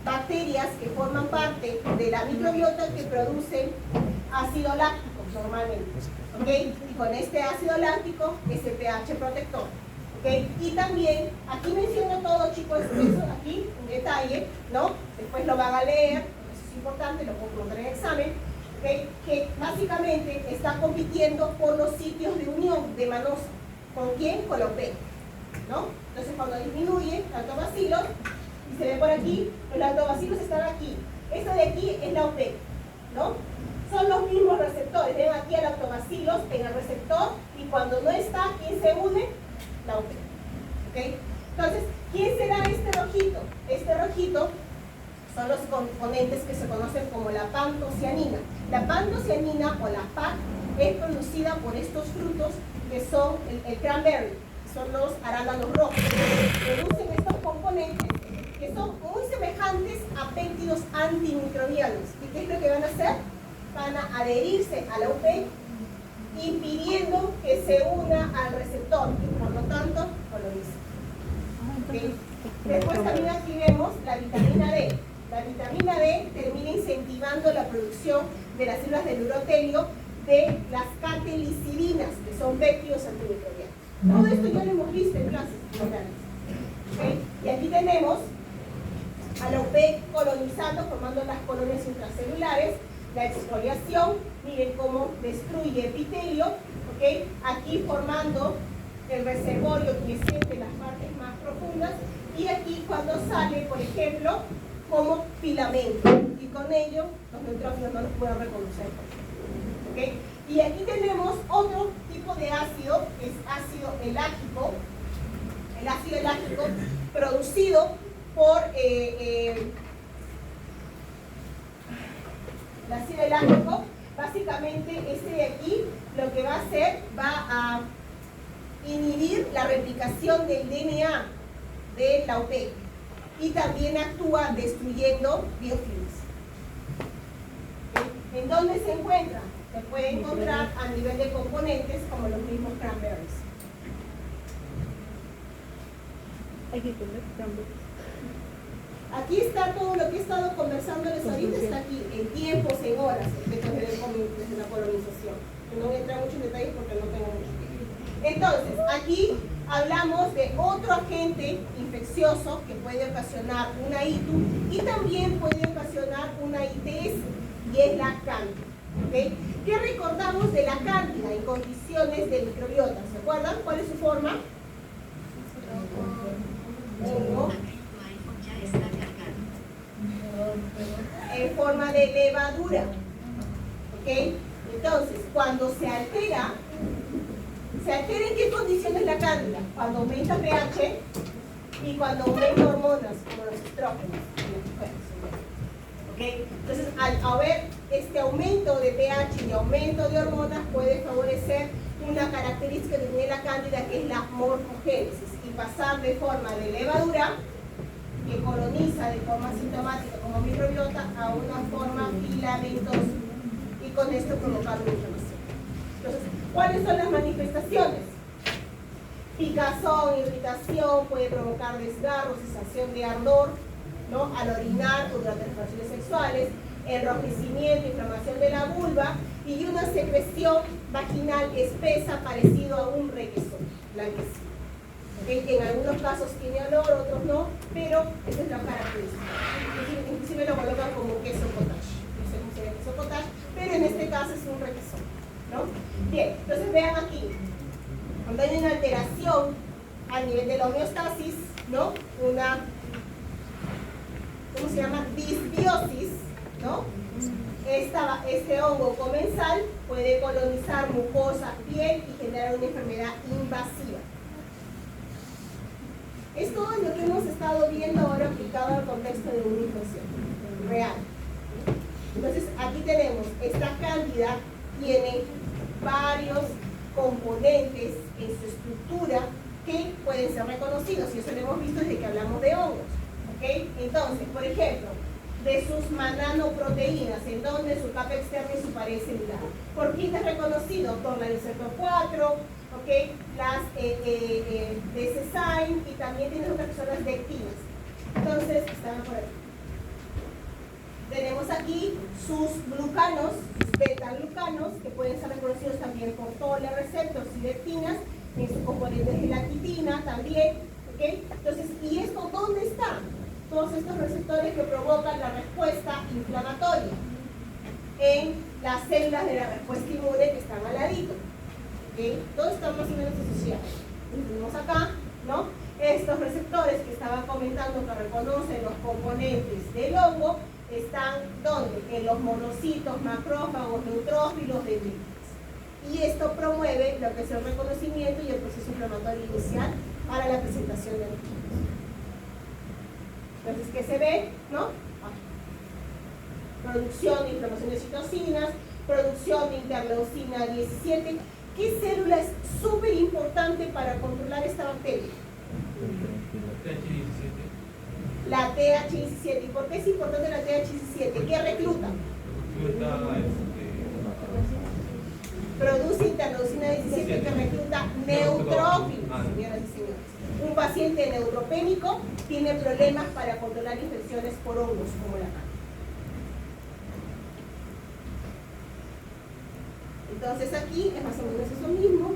bacterias que forman parte de la microbiota que producen ácido láctico normalmente, ¿ok? Y con este ácido láctico es el pH protector. ¿Okay? Y también, aquí menciono todo, chicos, eso aquí en detalle, ¿no? Después lo van a leer, eso es importante, lo puedo preguntar en el examen, ¿okay? Que básicamente está compitiendo por los sitios de unión de manosa. ¿Con quién? Con la OP, ¿no? Entonces cuando disminuye lactobacilos, y se ve por aquí, los lactobacilos están aquí. Esta de aquí es la OP, ¿no? Son los mismos receptores, ven aquí a lactobacilos en el receptor, y cuando no está, ¿quién se une? La OP. ¿Okay? Entonces, ¿quién será este rojito? Este rojito son los componentes que se conocen como la pantocianina. La pantocianina o la PAC es producida por estos frutos que son el cranberry, que son los arándanos rojos. Producen estos componentes que son muy semejantes a péptidos antimicrobianos. ¿Y qué es lo que van a hacer? Van a adherirse a la UP, impidiendo que se una al receptor y por lo tanto colonice. ¿Okay? Después también aquí vemos la vitamina D. La vitamina D termina incentivando la producción de las células del urotelio de las catelicidinas, que son péptidos antimicrobianos. Todo esto ya lo hemos visto en clases generales. ¿Okay? Y aquí tenemos a la UP colonizando, formando las colonias intracelulares, la exfoliación, miren cómo destruye epitelio, ¿okay? Aquí formando el reservorio quiescente en las partes más profundas, y aquí cuando sale, por ejemplo, como filamento, y con ello los neutrófilos no los pueden reconocer. ¿Okay? Y aquí tenemos otro tipo de ácido, que es ácido elágico, el ácido elágico producido por el ácido elágico. Básicamente este de aquí lo que va a hacer, va a inhibir la replicación del DNA de la UP y también actúa destruyendo biofilms. ¿En dónde se encuentra? Se puede encontrar a nivel de componentes como los mismos cranberries. Aquí está todo lo que he estado conversándoles ahorita, está aquí, en tiempos, en horas, desde la colonización. No voy a entrar mucho en detalles porque no tengo mucho tiempo. Entonces, aquí hablamos de otro agente infeccioso que puede ocasionar una ITU y también puede ocasionar una ITS, y es la cándida. ¿Okay? ¿Qué recordamos de la cándida en condiciones de microbiota? ¿Se acuerdan? ¿Cuál es su forma? En forma de levadura. ¿Okay? Entonces, cuando se altera en qué condiciones la cándida? Cuando aumenta pH y cuando aumenta hormonas, como los estrógenos en las mujeres. ¿Okay? Entonces, al haber este aumento de pH y aumento de hormonas, puede favorecer una característica que tiene la cándida, que es la morfogénesis, y pasar de forma de levadura, que coloniza de forma sintomática como microbiota, a una forma filamentosa, y con esto provocar una inflamación. Entonces, ¿cuáles son las manifestaciones? Picazón, irritación, puede provocar desgarro, sensación de ardor, ¿no?, al orinar o durante las relaciones sexuales, enrojecimiento, inflamación de la vulva y una secreción vaginal espesa parecido a un requesón blanquecino. ¿Okay? En algunos casos tiene olor, otros no, pero esa es la característica. Inclusive lo colocan como queso cottage. No sé cómo se llama queso cottage, pero en este caso es un requesón, ¿no? Bien, entonces vean aquí, cuando hay una alteración a nivel de la homeostasis, ¿no?, una, ¿cómo se llama?, disbiosis, ¿no? Este hongo comensal puede colonizar mucosa, piel y generar una enfermedad invasiva. Es todo lo que hemos estado viendo ahora aplicado al contexto de una infección real. Entonces, aquí tenemos, esta cándida tiene varios componentes en su estructura que pueden ser reconocidos, y eso lo hemos visto desde que hablamos de hongos. ¿Okay? Entonces, por ejemplo, de sus mananoproteínas, en donde su capa externa y su pared celular. ¿Por quién es reconocido? Por la receptor 4, ¿okay?, las DCSINE, y también tiene otras que son las dectinas. Entonces, están por aquí. Tenemos aquí sus glucanos, sus beta-glucanos, que pueden ser reconocidos también por todos los receptores y dectinas, en sus componentes de la quitina también. ¿Okay? Entonces, ¿y esto dónde está? Todos estos receptores que provocan la respuesta inflamatoria en las células de la respuesta inmune que están al ladito. ¿Okay? Todos están más o menos asociados. Tenemos acá, ¿no?, estos receptores que estaba comentando, que reconocen los componentes del hongo, están ¿dónde? En los monocitos, macrófagos, neutrófilos, dendritas. Y esto promueve lo que es el reconocimiento y el proceso inflamatorio inicial para la presentación de antígenos. Entonces, ¿qué se ve? ¿No? Producción de inflamación de citocinas, producción de interleucina 17. ¿Qué célula es súper importante para controlar esta bacteria? La TH17. ¿Y por qué es importante la TH17? ¿Qué recluta? Produce interleucina 17 que recluta neutrófilos, señoras y señores. Un paciente neutropénico tiene problemas para controlar infecciones por hongos como la cándida. Entonces aquí es más o menos eso mismo.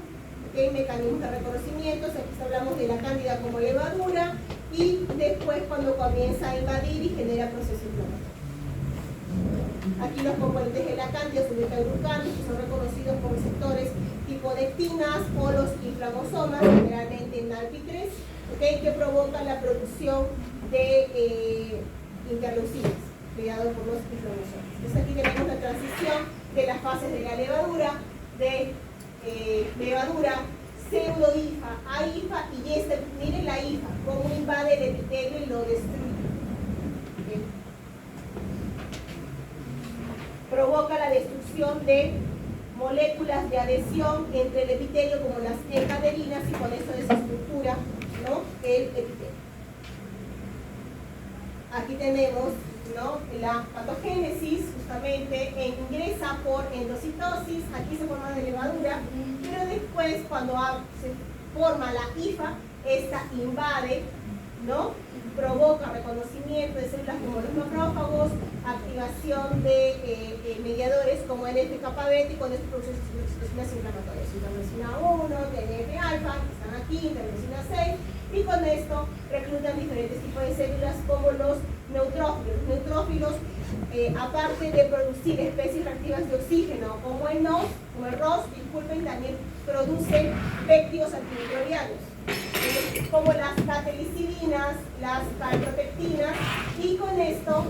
¿Okay? Mecanismos de reconocimiento, aquí hablamos de la cándida como levadura y después cuando comienza a invadir y genera procesos inflamatorios. Aquí los componentes de la cándida son beta-glucanos, que son reconocidos por receptores tipo dectinas o los inflamosomas, generalmente NaLP3, ¿okay? Que provocan la producción de interleucinas, mediados por los inflamosomas. Entonces aquí tenemos la transición de las fases de la levadura, de levadura, pseudo-IFA a IFA, y miren la IFA, cómo invade el epitelio y lo destruye. ¿Okay? Provoca la destrucción de moléculas de adhesión entre el epitelio como las encaderinas y con eso desestructura, ¿no?, el epitelio. Aquí tenemos, ¿no?, la patogénesis, justamente ingresa por endocitosis, aquí se forma de levadura, pero después cuando se forma la IFA, esta invade, ¿no?, provoca reconocimiento de células como los macrófagos, activación de mediadores como el NF-κB y con esto produce citoquinas inflamatorias, interleucina 1, TNF-alfa, que están aquí, interleucina 6, y con esto reclutan diferentes tipos de células como los neutrófilos. Los neutrófilos, aparte de producir especies reactivas de oxígeno como el NOS, como el ROS, disculpen, también producen péptidos antimicrobianos, como las catelicidinas, las calprotectinas, y con esto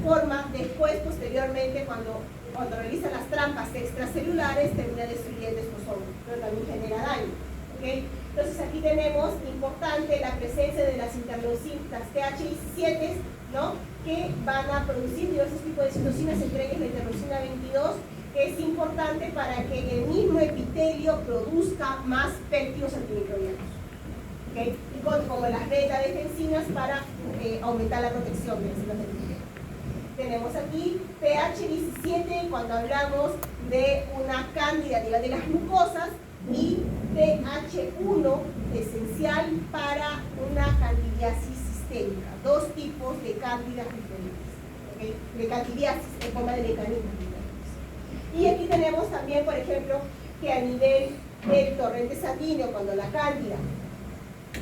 forma después, posteriormente, cuando realiza las trampas extracelulares, termina destruyendo estos hongos, pero también genera daño. ¿Okay? Entonces aquí tenemos importante la presencia de las interleucinas TH17, ¿no?, que van a producir diversos tipos de citocinas, entre ellas la interleucina 22, que es importante para que el mismo epitelio produzca más péptidos antimicrobianos. ¿Okay? Y como las beta-defensinas para aumentar la protección de las células del epitelio. Tenemos aquí TH17 cuando hablamos de una cándida a nivel de las mucosas, y TH1 esencial para una candidiasis sistémica. Dos tipos de cándidas diferentes, ¿okay?, de candidiasis en forma de mecanismos diferentes. Y aquí tenemos también, por ejemplo, que a nivel del torrente sanguíneo, cuando la cándida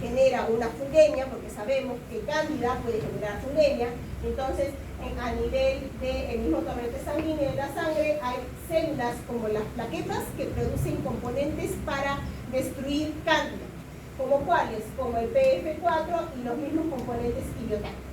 genera una fungemia, porque sabemos que cándida puede generar fungemia, entonces a nivel del mismo torrente sanguíneo de la sangre hay células como las plaquetas que producen componentes para destruir cándida, como cuáles, como el PF4 y los mismos componentes ibiotácticos.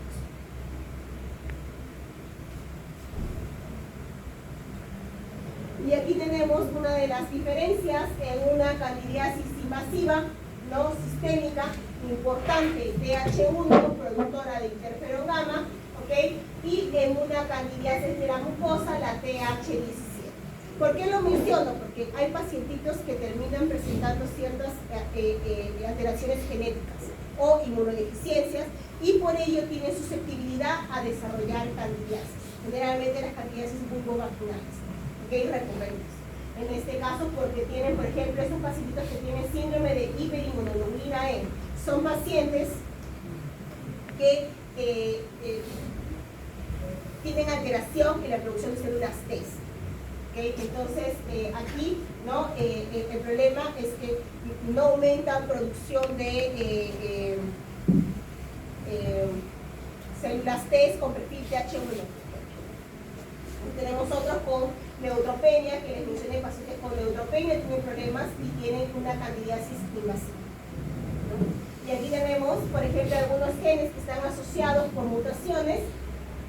Y aquí tenemos una de las diferencias en una candidiasis invasiva, no sistémica, importante, TH1, productora de interferón gamma, ¿okay?, y en una candidiasis de la mucosa, la TH17. ¿Por qué lo menciono? Porque hay pacientitos que terminan presentando ciertas alteraciones genéticas o inmunodeficiencias y por ello tienen susceptibilidad a desarrollar candidiasis, generalmente las candidiasis vulvovaginales, ¿okay?, recurrentes. En este caso porque tienen, por ejemplo, estos pacientitos que tienen síndrome de hiperinmunoglobulina E, son pacientes que tienen alteración en la producción de células T. ¿Okay? Entonces, aquí, ¿no?, el problema es que no aumenta producción de células T con perfil TH1. Tenemos otros con neutropenia, que les mencioné, pacientes con neutropenia tienen problemas y tienen una candidiasis invasiva, ¿no? Y aquí tenemos, por ejemplo, algunos genes que están asociados por mutaciones,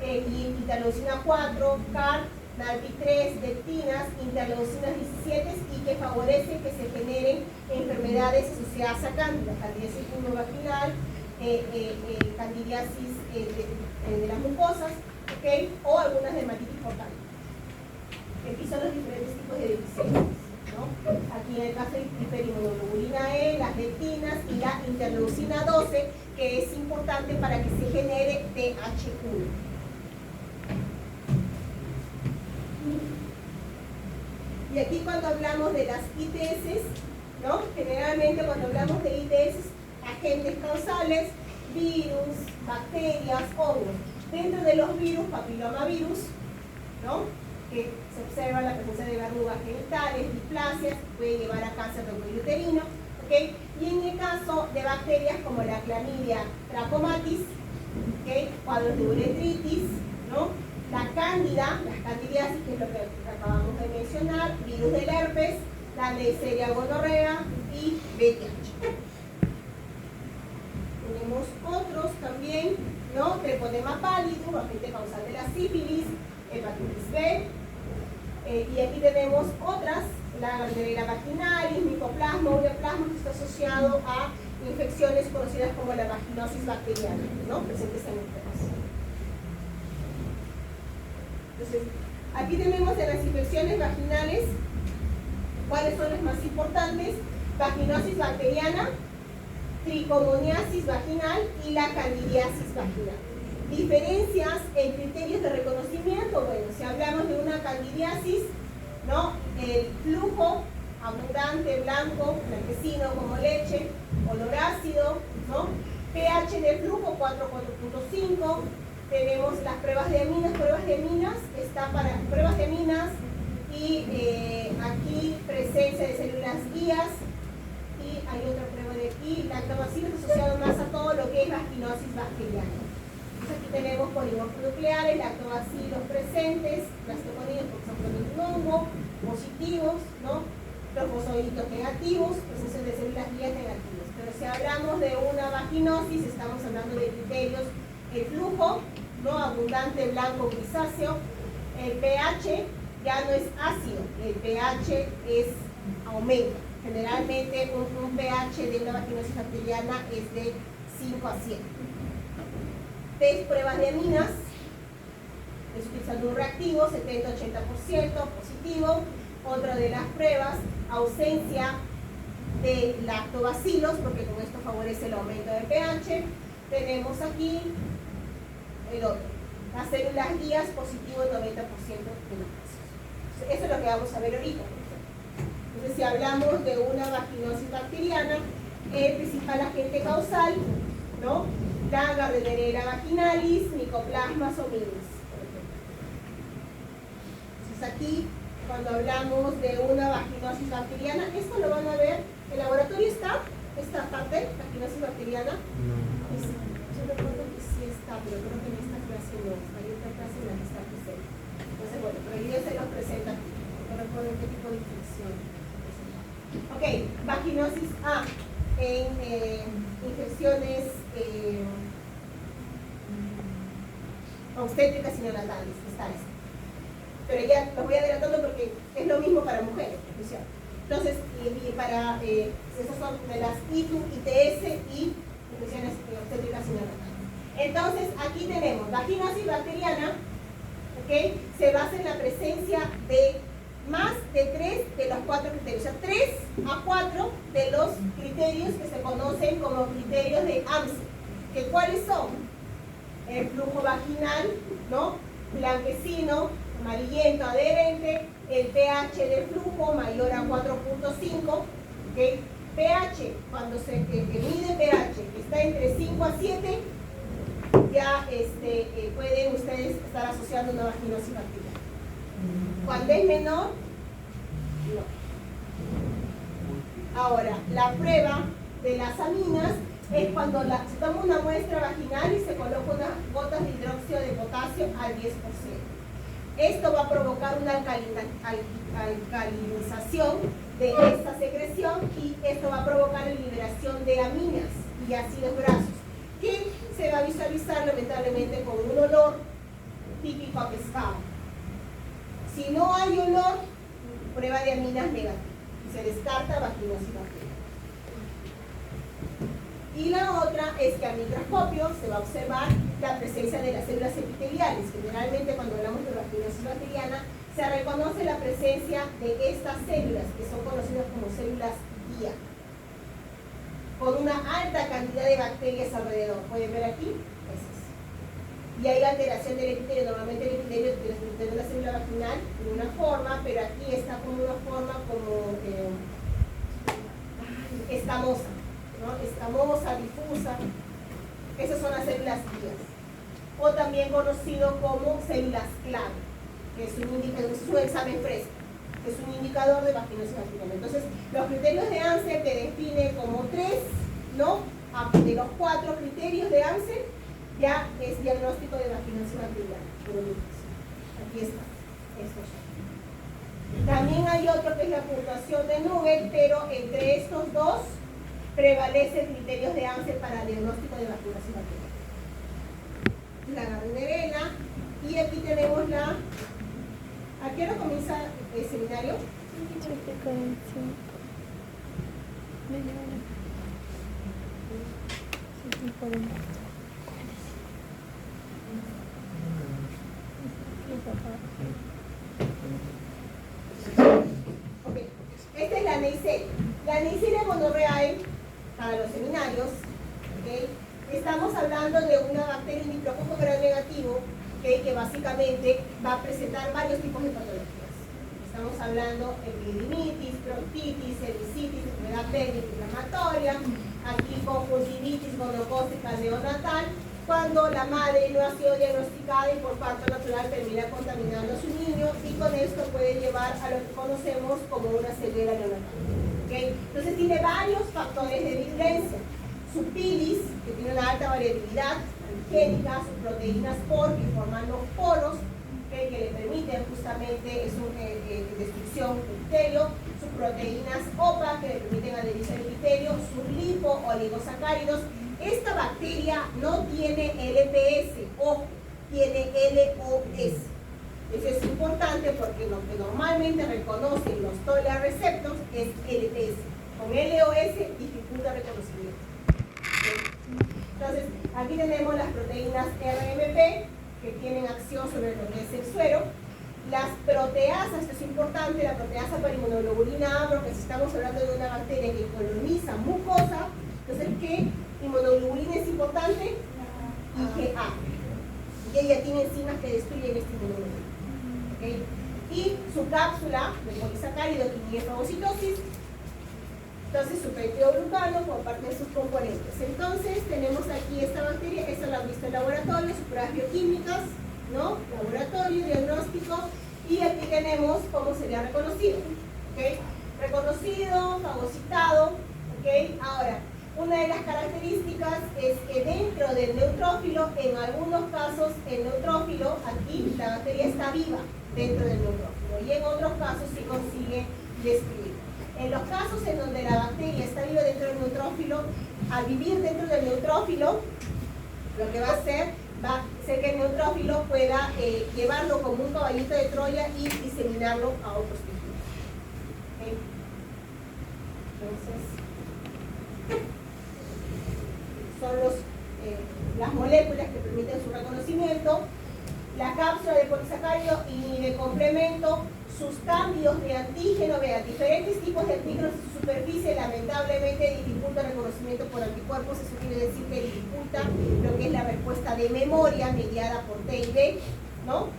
interleucina 4, CAR, NaLP3, dectinas, interleucinas 17 y que favorecen que se generen enfermedades asociadas a cándida, candidiasis vulvovaginal, candidiasis de las mucosas, ¿okay?, o algunas dermatitis portal. Aquí son los diferentes tipos de deficiencias, ¿no? Aquí en el caso de hiperinmunoglobulina E, las dectinas y la interleucina 12, que es importante para que se genere TH1. Y aquí cuando hablamos de las ITS, ¿no? Generalmente cuando hablamos de ITS, agentes causales, virus, bacterias, hongos. Dentro de los virus, papilomavirus, ¿no? Que se observa la presencia de verrugas genitales, displasias, puede llevar a cáncer de cuello uterino, ¿okay? Y en el caso de bacterias como la clamidia trachomatis, ¿okay? Cuadros de uretritis, ¿no? La cándida, las candidiasis, que es lo que acabamos de mencionar, virus del herpes, la Neisseria gonorrea y VIH. Tenemos otros también, ¿no? Treponema pallidum, agente causal de la sífilis, hepatitis B, y aquí tenemos otras, la Gardnerella vaginalis, micoplasma, ureaplasma, que está asociado a infecciones conocidas como la vaginosis bacteriana, ¿no? Presentes en ustedes. Entonces, aquí tenemos de las infecciones vaginales, ¿cuáles son las más importantes? Vaginosis bacteriana, tricomoniasis vaginal y la candidiasis vaginal. Diferencias en criterios de reconocimiento. Bueno, si hablamos de una candidiasis, ¿no? El flujo abundante, blanco, blanquecino como leche, olor ácido, ¿no? pH de flujo 4,4.5. Tenemos las pruebas de aminas, está para pruebas de aminas y aquí presencia de células guías. Y hay otra prueba de aquí, lactobacilos asociado más a todo lo que es vaginosis bacteriana. Entonces aquí tenemos polimorfonucleares, lactobacilos presentes, plastoconidos porque son productos de un hongo, positivos, ¿no? Los fosfoditos negativos, presencia de células guías negativas. Pero si hablamos de una vaginosis, estamos hablando de criterios, el flujo, ¿no? Abundante, blanco, grisáceo, el pH ya no es ácido, el pH es aumenta. Generalmente un pH de una vaginosis bacteriana es de 5 a 7. Test pruebas de aminas, utilizando un reactivo, 70-80% positivo. Otra de las pruebas, ausencia de lactobacilos, porque con esto favorece el aumento del pH. Tenemos aquí el otro, las células guías, positivo en 90% de los casos. Eso es lo que vamos a ver ahorita. Entonces, si hablamos de una vaginosis bacteriana, el principal agente causal, ¿no? La Gardnerella vaginalis, micoplasmas o minis, por ejemplo. Entonces, aquí, cuando hablamos de una vaginosis bacteriana, esto lo van a ver, el laboratorio está, esta parte, vaginosis bacteriana. Yo recuerdo que sí está, pero creo que en esta clase no, hay otra clase en la que está presente. Entonces, bueno, pero yo se los presento aquí, no recuerdo qué tipo de infección. Ok, vaginosis A en infecciones obstétricas y neonatales, está esta. Pero ya lo voy adelantando porque es lo mismo para mujeres, especial. Entonces, y para, esas son de las ITU, ITS y infecciones obstétricas y neonatales. Entonces, aquí tenemos vaginosis bacteriana, ¿ok? Se basa en la presencia de más de 3 de los 4 criterios, o sea, 3 a 4 de los criterios que se conocen como criterios de AMSE. ¿Que cuáles son? El flujo vaginal, ¿no? Blanquecino, amarillento, adherente, el pH del flujo mayor a 4.5, ¿okay? pH, cuando se mide pH, que está entre 5 a 7, ya pueden ustedes estar asociando una vaginosis bacteriana. Cuando es menor, no. Ahora, la prueba de las aminas es cuando se toma una muestra vaginal y se coloca unas gotas de hidróxido de potasio al 10%. Esto va a provocar una alcalinización de esta secreción y esto va a provocar la liberación de aminas y ácidos grasos, que se va a visualizar lamentablemente con un olor típico a pescado. Si no hay olor, prueba de aminas negativa y se descarta vaginosis bacteriana. Y la otra es que al microscopio se va a observar la presencia de las células epiteliales. Generalmente cuando hablamos de vaginosis bacteriana se reconoce la presencia de estas células que son conocidas como células guía. con una alta cantidad de bacterias alrededor. ¿Pueden ver aquí? Es eso. Y hay alteración del epitelio. Normalmente el epitelio tiene una célula vaginal de una forma, pero aquí está como una forma como escamosa, ¿no? Escamosa, difusa. Esas son las células guías. O también conocido como células clave, que es un examen fresco, que es un indicador de vaginosis vaginal. Entonces, los criterios de Ansel te define como 3, ¿no? De los 4 criterios de Ansel, ya es diagnóstico de vaginosis vaginal. Aquí está. Estos son. También hay otro que es la puntuación de Nugget, pero entre estos dos prevalecen criterios de Ansel para diagnóstico de vaginosis vaginal. La Gardnerella, y aquí tenemos la... ¿A qué hora comienza el seminario? Ok, esta es la Neisseria. La Neisseria gonorrhoeae para los seminarios, ¿okay? Estamos hablando de una bacteria, un diplococo gram negativo, ¿okay? Que básicamente va a presentar varios tipos de patologías. Estamos hablando de epididimitis, proctitis, cervicitis, enfermedad pélvica inflamatoria, aquí conjuntivitis gonocócica neonatal, cuando la madre no ha sido diagnosticada y por parto natural termina contaminando a su niño, y con esto puede llevar a lo que conocemos como una ceguera neonatal. ¿Okay? Entonces tiene varios factores de virulencia. Su pilis, que tiene una alta variabilidad antigénica, sus proteínas POR, que forman los poros, que le permiten justamente, es una destrucción del epitelio, sus proteínas OPA, que le permiten adherirse al epitelio, sus lipo o oligosacáridos. Esta bacteria no tiene LPS, ojo, tiene LOS. Eso es importante porque lo que normalmente reconocen los TOLA receptors es LPS. Con LOS dificulta reconocimiento. Entonces, aquí tenemos las proteínas RMP que tienen acción sobre lo que es el suero. Las proteasas, esto es importante, la proteasa para inmunoglobulina A, porque si estamos hablando de una bacteria que coloniza mucosa, entonces, ¿qué inmunoglobulina es importante? IgA. Y ella tiene enzimas que destruyen esta inmunoglobulina. ¿Okay? Y su cápsula de polisacárido que inhibe fagocitosis. Entonces, su peptidoglucano por parte de sus componentes. Entonces, tenemos aquí esta bacteria, esta la han visto en laboratorio, sus pruebas bioquímicas, ¿no? Laboratorio, diagnóstico, y aquí tenemos cómo sería reconocido. ¿Okay? Reconocido, fagocitado, ¿ok? Ahora, una de las características es que dentro del neutrófilo, en algunos casos, el neutrófilo, aquí la bacteria está viva dentro del neutrófilo, y en otros casos se consigue destruir. En los casos en donde la bacteria está viva dentro del neutrófilo, al vivir dentro del neutrófilo, lo que va a hacer que el neutrófilo pueda llevarlo como un caballito de Troya y diseminarlo a otros tejidos. ¿Okay? Entonces, son las moléculas que permiten su reconocimiento. La cápsula de polisacárido inhibe complemento. Sus cambios de antígeno, vean, diferentes tipos de antígenos en su superficie lamentablemente dificulta el reconocimiento por anticuerpos. Eso quiere decir que dificulta lo que es la respuesta de memoria mediada por T y B, ¿no?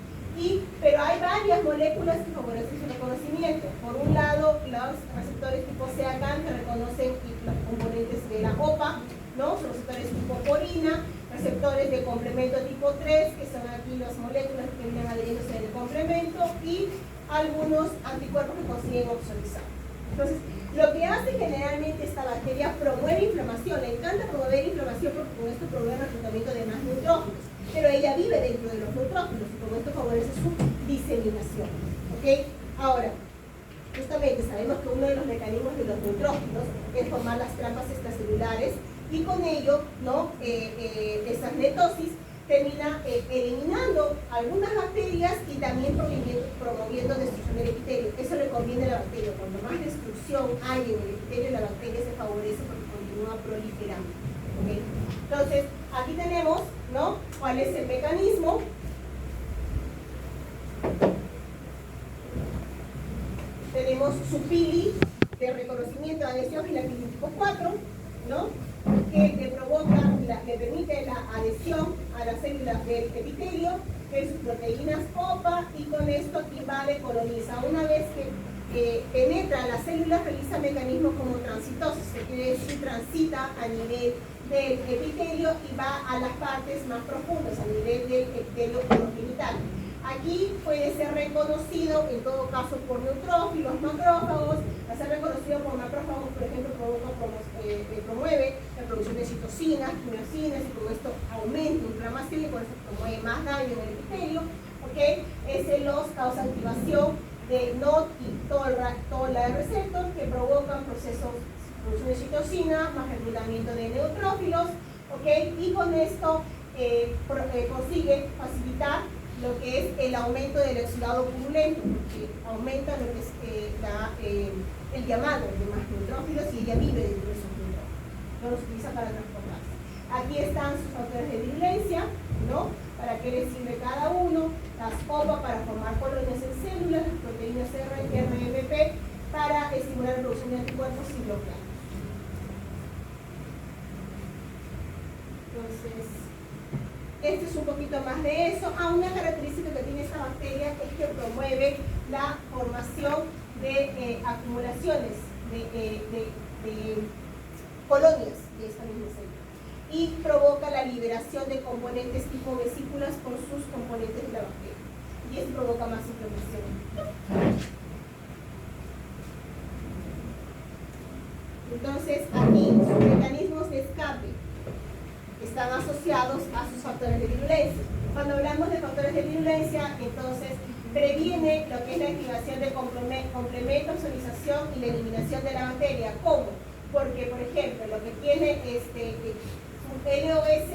Pero hay varias moléculas que favorecen su reconocimiento. Por un lado, los receptores tipo CACAN que reconocen los componentes de la OPA, ¿no? Son receptores tipo porina, receptores de complemento tipo 3, que son aquí las moléculas que vienen adheriéndose del complemento, y algunos anticuerpos que consiguen oxolizar. Entonces, lo que hace generalmente esta bacteria promueve inflamación. Le encanta promover inflamación porque con esto promueve el reclutamiento de más neutrófilos. Pero ella vive dentro de los neutrófilos y con esto favorece su diseminación. ¿Ok? Ahora, justamente sabemos que uno de los mecanismos de los neutrófilos es formar las trampas extracelulares, y con ello, ¿no? Esa netosis termina eliminando algunas bacterias y también promoviendo destrucción del epitelio. Eso le conviene a la bacteria. Cuanto más destrucción hay en el epitelio, la bacteria se favorece porque continúa proliferando. ¿Okay? Entonces, aquí tenemos, ¿no? ¿Cuál es el mecanismo? Tenemos su pili de reconocimiento de adhesión, la pili tipo 4. ¿no? Que le provoca, le permite la adhesión a las células del epitelio, que es sus proteínas OPA, y con esto invade, coloniza. Una vez que penetra las células, realiza mecanismos como transitosis, que quiere decir transita a nivel del epitelio y va a las partes más profundas, a nivel del epitelio orogenital. Aquí puede ser reconocido, en todo caso, por neutrófilos, macrófagos. Al ser reconocido por macrófagos, por ejemplo, promueve la producción de citocinas, miocinas, y con esto aumenta la inflamación y por eso promueve más daño en el epitelio. ¿Okay? Ese los causa activación de NOT y todo el receptor, que provocan procesos de producción de citocina, más reclutamiento de neutrófilos. ¿Okay? Y con esto consigue facilitar lo que es el aumento del exudado purulento, porque aumenta lo que es el llamado de más neutrófilos, y ella vive dentro de esos neutrófilos, no los utiliza para transportarse. Aquí están sus factores de virulencia, ¿no? Para qué les sirve cada uno, las OPA para formar colonias en células, las proteínas RMP para estimular la producción de anticuerpos y bloquearlos. Entonces, esto es un poquito más de eso. Una característica que tiene esta bacteria es que promueve la formación de acumulaciones de colonias de esta misma célula, y provoca la liberación de componentes tipo vesículas por sus componentes de la bacteria, y eso provoca más inflamación. Entonces, aquí sus mecanismos de escape están asociados a sus factores de virulencia. Cuando hablamos de factores de virulencia, entonces previene lo que es la activación de complemento, absorbización y la eliminación de la bacteria. ¿Cómo? Porque, por ejemplo, lo que tiene un LOS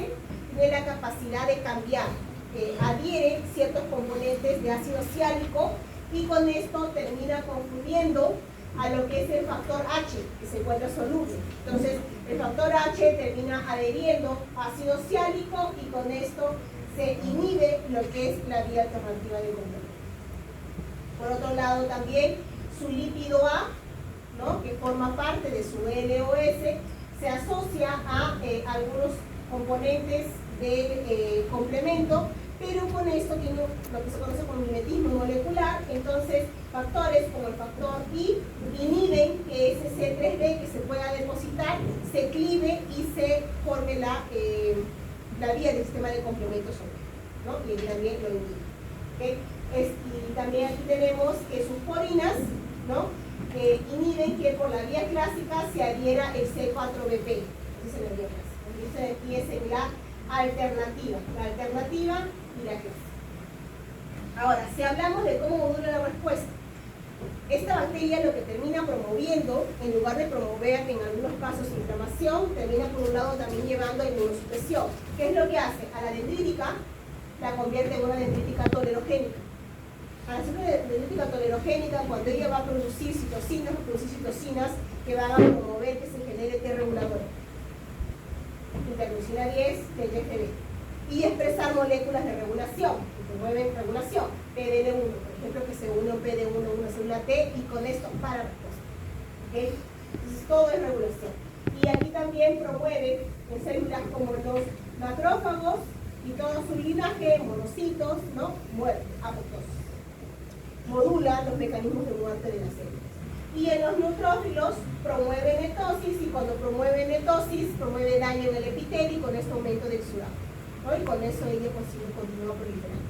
tiene la capacidad de cambiar, adhiere ciertos componentes de ácido ciálico, y con esto termina confundiendo a lo que es el factor H, que se encuentra soluble. Entonces, el factor H termina adheriendo ácido ciálico, y con esto se inhibe lo que es la vía alternativa de complemento. Por otro lado, también su lípido A, ¿no? Que forma parte de su LOS, se asocia a algunos componentes del complemento, pero con esto tiene lo que se conoce como mimetismo molecular. Entonces, factores como el factor I inhiben que ese C3b que se pueda depositar se clive y se forme la vía del sistema de complemento sobre, ¿no? Y también lo inhibe. ¿Okay? Y también aquí tenemos que sus porinas, ¿no? Inhiben que por la vía clásica se adhiera el C4BP. Esa es la vía clásica. Entonces aquí es en la alternativa y la clásica. Ahora, si hablamos de cómo modula la respuesta, esta bacteria lo que termina promoviendo, en lugar de promover en algunos casos inflamación, termina por un lado también llevando a inmunosupresión. ¿Qué es lo que hace? A la dendrítica la convierte en una dendrítica tolerogénica. A la dendrítica tolerogénica, cuando ella va a producir citocinas, que van a promover que se genere T regulador, interleucina 10, TGF-β, y expresar moléculas de regulación, que promueven regulación, PDL1, por ejemplo, que se une un PD1 a una célula T, y con esto para respuesta. ¿Okay? Entonces todo es regulación. Y aquí también promueve en células como los macrófagos y todo su linaje, monocitos, ¿no? Muerte, apoptosis. Modula los mecanismos de muerte de las células. Y en los neutrófilos promueve netosis, y cuando promueve netosis, promueve daño en el epitelio, y con esto aumento de exudado, ¿no? Y con eso ella continúa proliferando.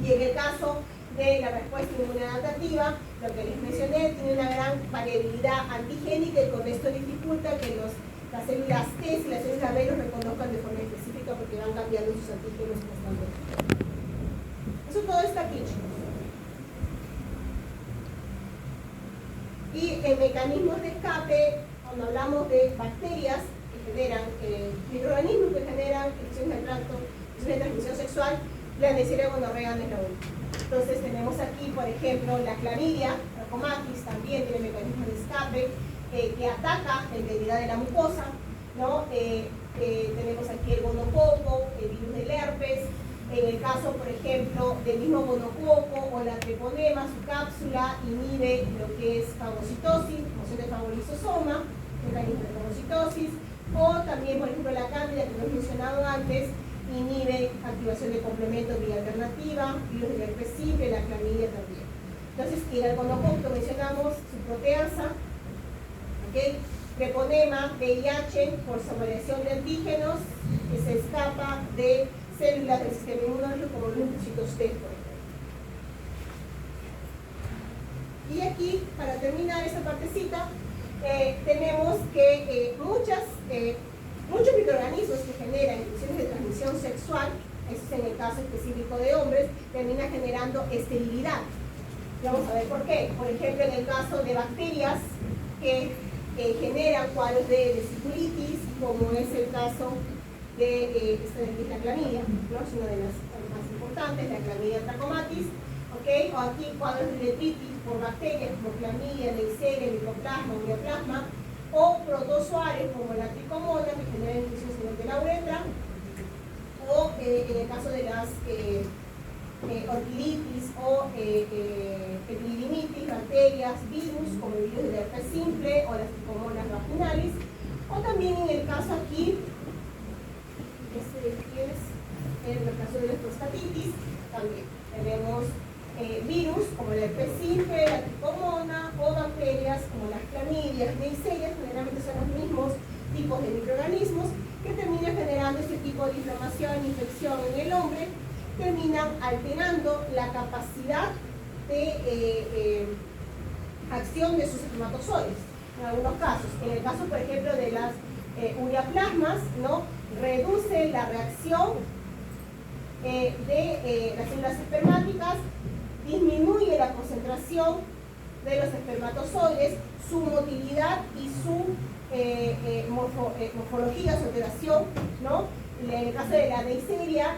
Y en el caso de la respuesta inmunodadaptativa, lo que les mencioné, tiene una gran variabilidad antigénica, y con esto dificulta que las células T y las células B los reconozcan de forma específica, porque van cambiando sus antígenos constantemente. Eso todo está aquí, chicos. Y en mecanismos de escape, cuando hablamos de bacterias que generan, microorganismos que generan infecciones del tracto, de transmisión sexual, la Neisseria gonorrea es la única. Entonces tenemos aquí, por ejemplo, la clamidia, Trachomatis, también tiene mecanismos de escape que ataca la integridad de la mucosa, ¿no? Tenemos aquí el gonococo, el virus del herpes. En el caso, por ejemplo, del mismo gonococo o la treponema, su cápsula inhibe lo que es fagocitosis, formación de fagolisosoma, mecanismo de fagocitosis, o también, por ejemplo, la cándida, que hemos mencionado antes, inhibe activación de complemento vía alternativa, virus del herpes simple, la clamidia también. Entonces, y el gonococco mencionamos su proteasa, ¿okay? Treponema, VIH, por su variación de antígenos, que se escapa de células del sistema inmunológico como los linfocitos T, por ejemplo. Y aquí, para terminar esta partecita, tenemos que muchos microorganismos que generan infecciones de transmisión sexual, eso es en el caso específico de hombres, terminan generando esterilidad. Vamos a ver por qué. Por ejemplo, en el caso de bacterias que generan cuadros de vesiculitis, como es el caso de la clamidia, ¿no? Es una de las más importantes, la clamidia trachomatis, ¿okay? O aquí cuadros de letritis por bacterias como clamidia, neisseria, micoplasma, ureaplasma, o protozoarios como la tricomona, que generan infecciones de la uretra, o en el caso de las orquiditis o epididimitis, bacterias, virus, como el virus del herpes simple o las tricomonas vaginalis, o también en el caso aquí, en el caso de la prostatitis, también tenemos virus como el herpes simple, la tricomona, o bacterias como las clamidias, neiserias, generalmente son los mismos tipos de microorganismos que terminan generando este tipo de inflamación e infección en el hombre, terminan alterando la capacidad de acción de sus espermatozoides, en algunos casos. En el caso, por ejemplo, de las ureaplasmas, ¿no? Reduce la reacción de las células espermáticas, disminuye la concentración de los espermatozoides, su motilidad y su morfología, su alteración, ¿no? En el caso de la neisseria,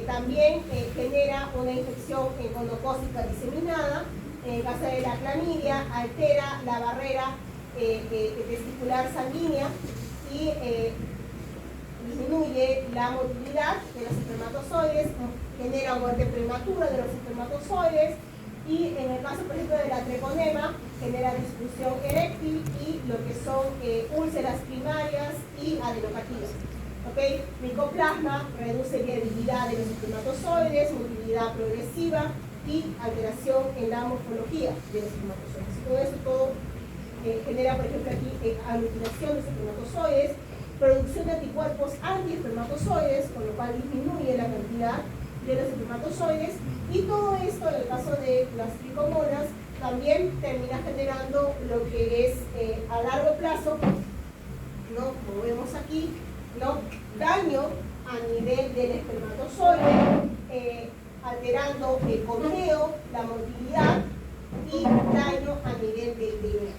también genera una infección gonocócica diseminada. En el caso de la clamidia, altera la barrera testicular sanguínea y disminuye la motilidad de los espermatozoides, genera muerte prematura de los espermatozoides, y en el caso, por ejemplo, de la treponema, genera disfunción eréctil y lo que son úlceras primarias y adenopatías. ¿Okay? Micoplasma reduce viabilidad de los espermatozoides, motilidad progresiva y alteración en la morfología de los espermatozoides. Y todo eso genera, por ejemplo, aquí aglutinación de espermatozoides, producción de anticuerpos antiespermatozoides, con lo cual disminuye la cantidad de los espermatozoides, y todo esto, en el caso de las tricomonas, también termina generando lo que es a largo plazo, ¿no? Como vemos aquí, ¿no? Daño a nivel del espermatozoide, alterando el cordeo, la motilidad, y daño a nivel del DNA.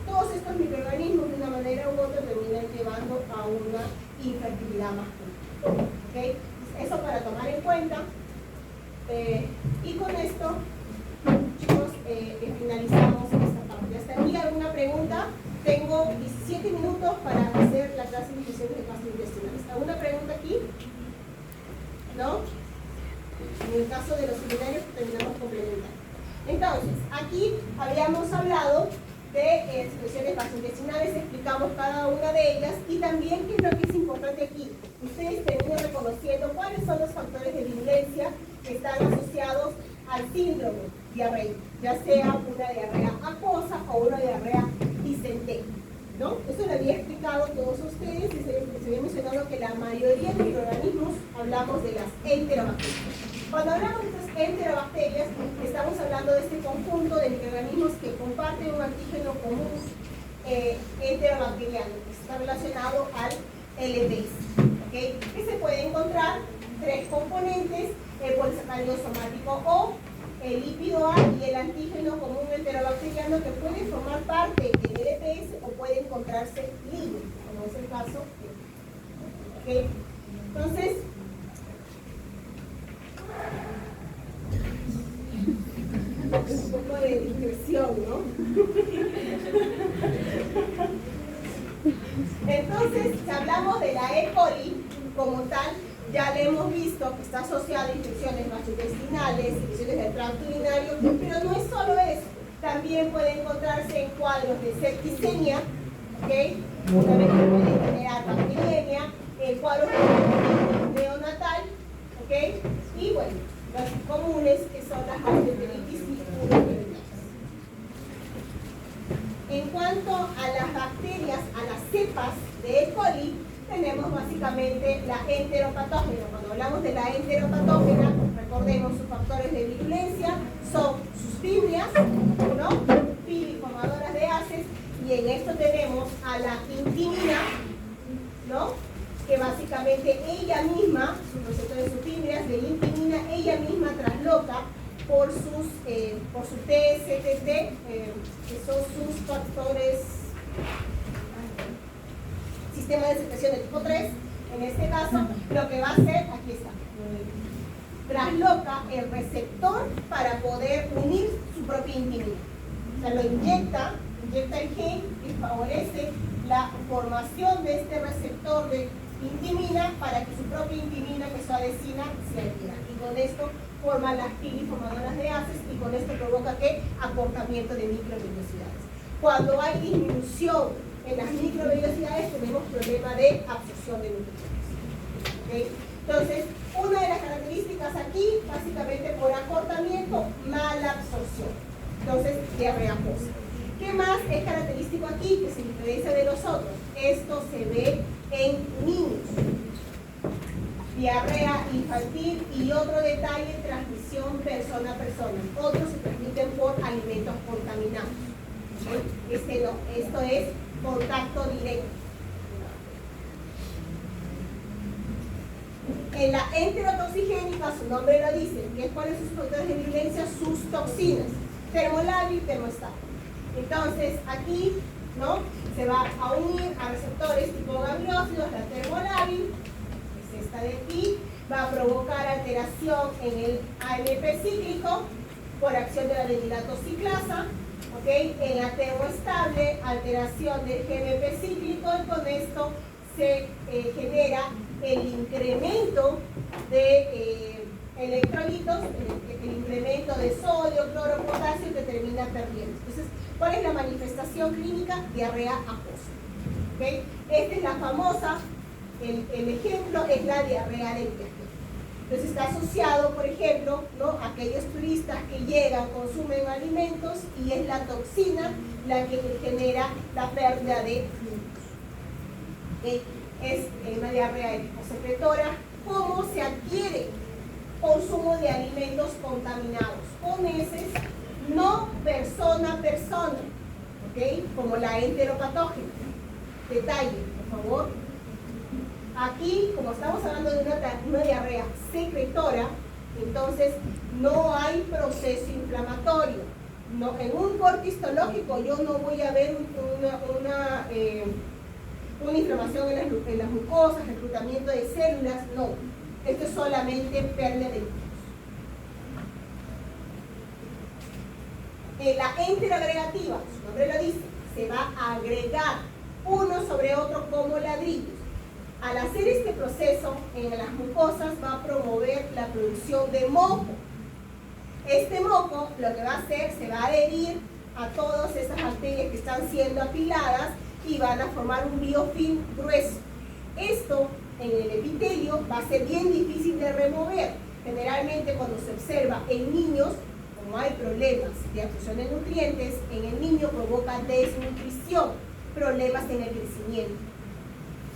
Todos estos microorganismos, de una manera u otra, terminan llevando a una infertilidad masculina. ¿Okay? Eso para tomar en cuenta. Y con esto, chicos, finalizamos esta parte. ¿Hasta aquí alguna pregunta? Tengo 17 minutos para hacer la clase de infecciones de gastrointestinales. ¿Alguna pregunta aquí? ¿No? En el caso de los seminarios, terminamos complementando. Entonces, aquí habíamos hablado de infecciones gastrointestinales, explicamos cada una de ellas, y también qué es lo que es importante aquí. Ustedes terminan reconociendo cuáles son los factores de virulencia que están asociados al síndrome diarreico, ya sea una diarrea acuosa o una diarrea disentérica, ¿no? Eso lo había explicado a todos ustedes, y se había mencionado que la mayoría de microorganismos hablamos de las enterobacterias. Cuando hablamos de estas enterobacterias, estamos hablando de este conjunto de microorganismos que comparten un antígeno común enterobacteriano, que está relacionado al LPS, ¿okay? Que se puede encontrar tres componentes: el polisacárido somático O, el lípido A y el antígeno común enterobacteriano, que pueden formar parte del LPS o puede encontrarse libre, como es el caso. ¿Okay? Entonces, un poco de discreción, ¿no? Entonces, si hablamos de la E. coli como tal, ya le hemos visto que está asociada a infecciones gastrointestinales, infecciones del tracto urinario, pero no es solo eso. También puede encontrarse en cuadros de septicemia, ¿ok? Una vez que puede generar bacteriemia, cuadros neonatal, ¿ok? Y bueno, las comunes que son las gastroenteritis y uroenteritis. En cuanto a las bacterias, a las cepas de E. coli, tenemos básicamente la enteropatógena. Cuando hablamos de la enteropatógena, recordemos sus factores de virulencia, son sus fibrias, ¿no? Filiformadoras de haces, y en esto tenemos a la intimina, ¿no? Que básicamente ella misma, sus receptores de sus fibrias de intimina, ella misma trasloca por su TSTT, que son sus factores, sistema de secreción de tipo 3, en este caso, lo que va a hacer, aquí está, trasloca el receptor para poder unir su propia intimina. O sea, lo inyecta el gen y favorece la formación de este receptor de intimina para que su propia intimina, que su adhesina, se adhiera. Y con esto forma las filiformadoras de haces y con esto provoca ¿qué? Acortamiento de microvellosidades. Cuando hay disminución en las microvellosidades tenemos problema de absorción de nutrientes. ¿Okay? Entonces, una de las características aquí, básicamente por acortamiento, mala absorción. Entonces, diarrea acuosa. ¿Qué más es característico aquí que se diferencia de los otros? Esto se ve en niños. Diarrea infantil y otro detalle, transmisión persona a persona. Otros se transmiten por alimentos contaminados. ¿Okay? Este no, esto es contacto directo. En la enterotoxigénica, su nombre lo dice, que es cuáles son sus factores de virulencia, sus toxinas, termolábil, termoestático. Entonces, aquí, ¿no? Se va a unir a receptores tipo gangliósidos, la termolábil, que es esta de aquí, va a provocar alteración en el AMP cíclico por acción de la alenilatociclasa, ¿ok? En la termoestable, alteración del GMP cíclico, y con esto se genera el incremento de electrolitos, el incremento de sodio, cloro, potasio, que termina perdiendo. Entonces, ¿cuál es la manifestación clínica? Diarrea acuosa. ¿Okay? Esta es la famosa, el ejemplo es la diarrea del viajero. Entonces está asociado, por ejemplo, ¿no? a aquellos turistas que llegan, consumen alimentos y es la toxina la que genera la pérdida de fluidos. ¿Okay? Es una diarrea secretora. ¿Cómo se adquiere? Consumo de alimentos contaminados con heces, no persona a persona, ¿okay? Como la enteropatógena. Detalle, por favor. Aquí, como estamos hablando de una diarrea secretora, entonces no hay proceso inflamatorio. No, en un corte histológico yo no voy a ver una inflamación en las mucosas, reclutamiento de células, no. Esto es solamente pérdida de líquidos. La enteragregativa, su nombre lo dice, se va a agregar uno sobre otro como ladrillos. Al hacer este proceso en las mucosas va a promover la producción de moco. Este moco lo que va a hacer, se va a adherir a todas esas bacterias que están siendo apiladas y van a formar un biofilm grueso. Esto en el epitelio va a ser bien difícil de remover. Generalmente cuando se observa en niños, como hay problemas de absorción de nutrientes, en el niño provoca desnutrición, problemas en el crecimiento.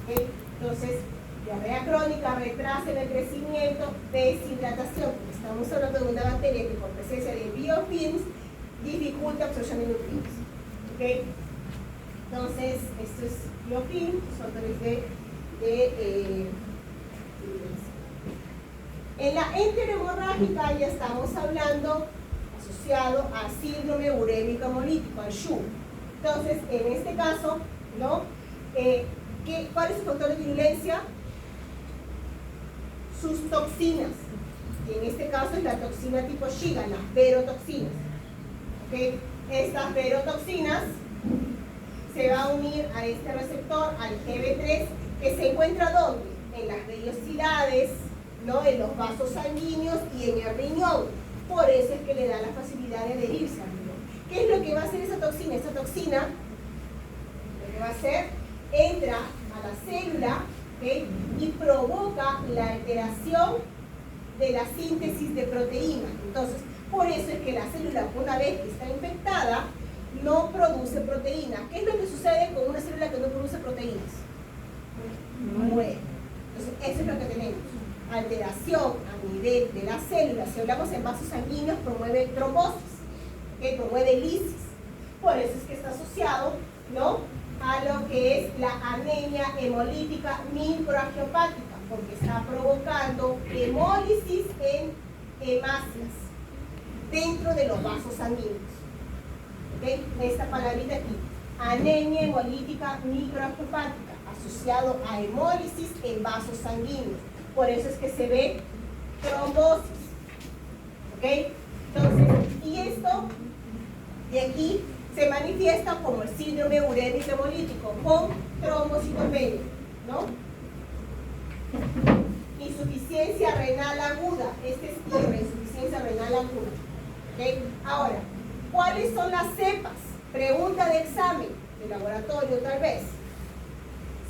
¿Okay? Entonces, diarrea crónica, retraso en el crecimiento, deshidratación. Estamos hablando de una bacteria que por presencia de biofilms dificulta absorción de nutrientes. ¿Okay? Entonces, esto es biofilm, son factores en la enterohemorrágica ya estamos hablando asociado a síndrome urémico hemolítico, al SHU. Entonces, en este caso, ¿no? ¿Cuál es su factor de virulencia? Sus toxinas. Y en este caso es la toxina tipo Shiga, las verotoxinas. ¿Okay? Estas verotoxinas se va a unir a este receptor, al GB3, que se encuentra ¿dónde? En las vellosidades, ¿no? En los vasos sanguíneos y en el riñón. Por eso es que le da la facilidad de adherirse al riñón. ¿Qué es lo que va a hacer esa toxina? Esa toxina, ¿qué va a hacer? Entra a la célula, ¿okay? Y provoca la alteración de la síntesis de proteínas. Entonces, por eso es que la célula, una vez que está infectada, no produce proteínas. ¿Qué es lo que sucede con una célula que no produce proteínas? Muere. Entonces, eso es lo que tenemos. Alteración a nivel de la célula. Si hablamos en vasos sanguíneos, promueve trombosis, ¿okay? Promueve lisis. Por eso es que está asociado, ¿no?, a lo que es la anemia hemolítica microangiopática, porque está provocando hemólisis en hemácias dentro de los vasos sanguíneos. ¿Okay? Esta palabrita aquí, anemia hemolítica microangiopática, asociado a hemólisis en vasos sanguíneos. Por eso es que se ve trombosis. ¿Ok? Entonces, y esto de aquí se manifiesta como el síndrome urémico hemolítico con trombocitopenia, ¿no? Insuficiencia renal aguda. Este es IRE, insuficiencia renal aguda. ¿Okay? Ahora, ¿cuáles son las cepas? Pregunta de examen, de laboratorio tal vez.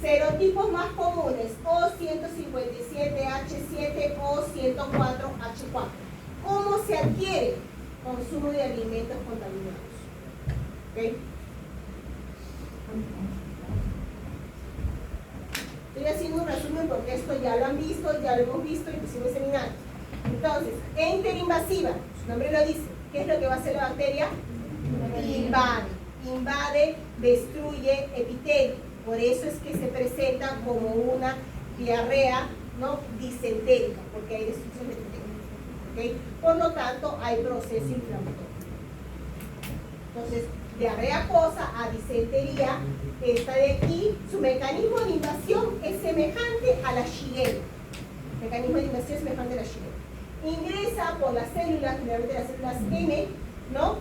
Serotipos más comunes, O157H7, O104H4. ¿Cómo se adquiere? Consumo de alimentos contaminados. ¿Okay? Estoy haciendo un resumen porque esto ya lo han visto, ya lo hemos visto, inclusive en seminarios. Entonces, interinvasiva, su nombre lo dice. ¿Qué es lo que va a hacer la bacteria? Invade, destruye epitelio. Por eso es que se presenta como una diarrea, ¿no?, disentérica, porque hay destrucción de epitelio. ¿Okay? Por lo tanto, hay proceso inflamatorio. Entonces, diarrea acuosa a disentería, esta de aquí, su mecanismo de invasión es semejante a la Shigella. Mecanismo de invasión semejante a la Shigella. Ingresa por las células, generalmente las células M, ¿no?,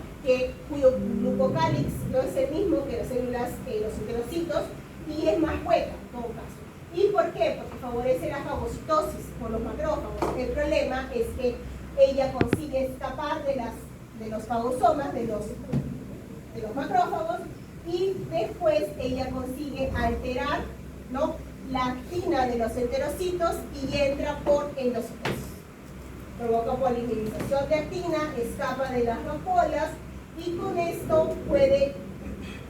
cuyo glucocálix no es el mismo que las células, los enterocitos, y es más hueca en todo caso. ¿Y por qué? Porque favorece la fagocitosis por los macrófagos. El problema es que ella consigue escapar de los fagosomas, de los macrófagos, y después ella consigue alterar, ¿no?, la actina de los enterocitos y entra por endocitosis. Provoca polimerización de actina, escapa de las vacuolas y con esto puede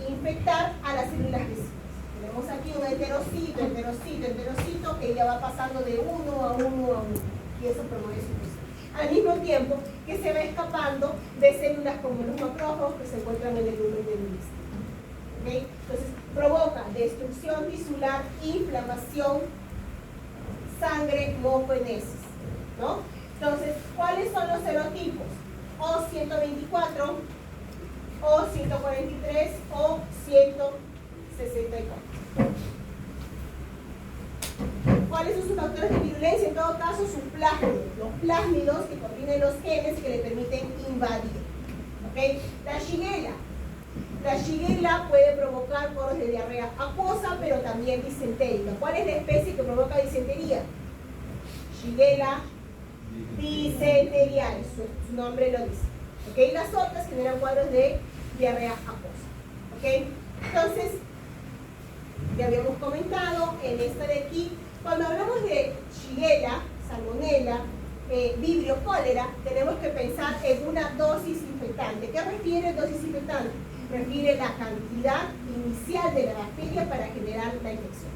infectar a las células vecinas. Tenemos aquí un enterocito, que ella va pasando de uno a uno y eso promueve su infección. Al mismo tiempo que se va escapando de células como los macrófagos que se encuentran en el lumen del intestino. ¿Okay? Entonces, provoca destrucción tisular, inflamación, sangre, moco en heces, ¿no? Entonces, ¿cuáles son los serotipos? O124, O143, O164. ¿Cuáles son sus factores de virulencia? En todo caso, sus plásmidos. Los plásmidos que contienen los genes que le permiten invadir. ¿Okay? La Shigella puede provocar coros de diarrea acuosa, pero también disentérica. ¿Cuál es la especie que provoca disentería? Shigella disenterial, su nombre lo dice. ¿Okay? Las otras generan cuadros de diarrea acuosa. ¿Okay? Entonces, ya habíamos comentado en esta de aquí, cuando hablamos de Shigella, Salmonella, Vibrio cólera, tenemos que pensar en una dosis infectante. ¿Qué refiere dosis infectante? Refiere la cantidad inicial de la bacteria para generar la infección.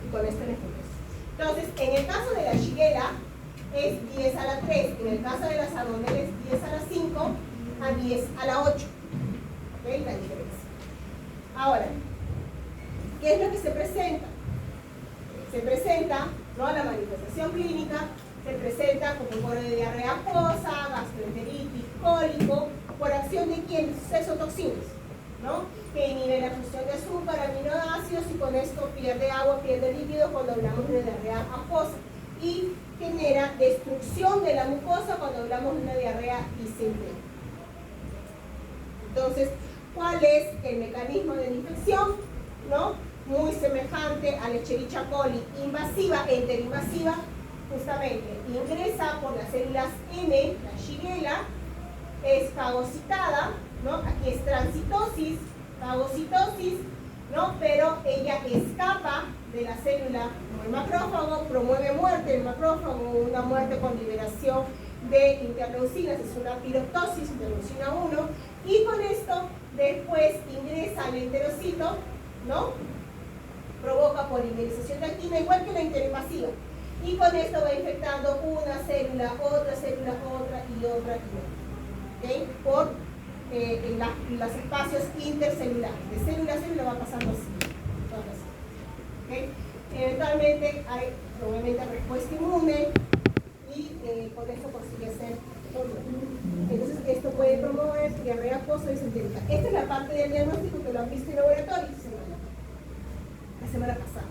Y con esto les contesto. Entonces, en el caso de la Shigella es 10 a la 3, en el caso de la Salmonella es 10 a la 5 a 10 a la 8. ¿Okay? La diferencia. Ahora, ¿qué es lo que se presenta? Se presenta, ¿no?, la manifestación clínica, se presenta como un cuadro de diarrea acuosa, gastroenteritis, cólico, por acción de quién? Cetotoxinas, ¿no?, que inhiben la función de azúcar, aminoácidos y con esto pierde agua, pierde líquido cuando hablamos de diarrea acuosa y genera destrucción de la mucosa cuando hablamos de una diarrea disentérica. Entonces, ¿cuál es el mecanismo de la infección? ¿No? Muy semejante a la Escherichia coli, invasiva, enterinvasiva, justamente ingresa por las células M, la Shigella, es fagocitada, ¿no? Aquí es transitosis, fagocitosis, ¿no? Pero ella escapa de la célula como el macrófago, promueve muerte del macrófago, una muerte con liberación de interleucinas, es una piroptosis, interleucina 1, y con esto después ingresa al enterocito, ¿no? Provoca polimerización de actina, igual que la interpasiva. Y con esto va infectando una célula, otra, y otra. ¿Okay? Por los espacios intercelulares. De célula a célula va pasando así. ¿Okay? Eventualmente hay, obviamente, respuesta inmune y con esto consigue ser todo. Entonces, esto puede promover diarrea postoidentérica. Esta es la parte del diagnóstico que lo han visto en laboratorio la semana pasada.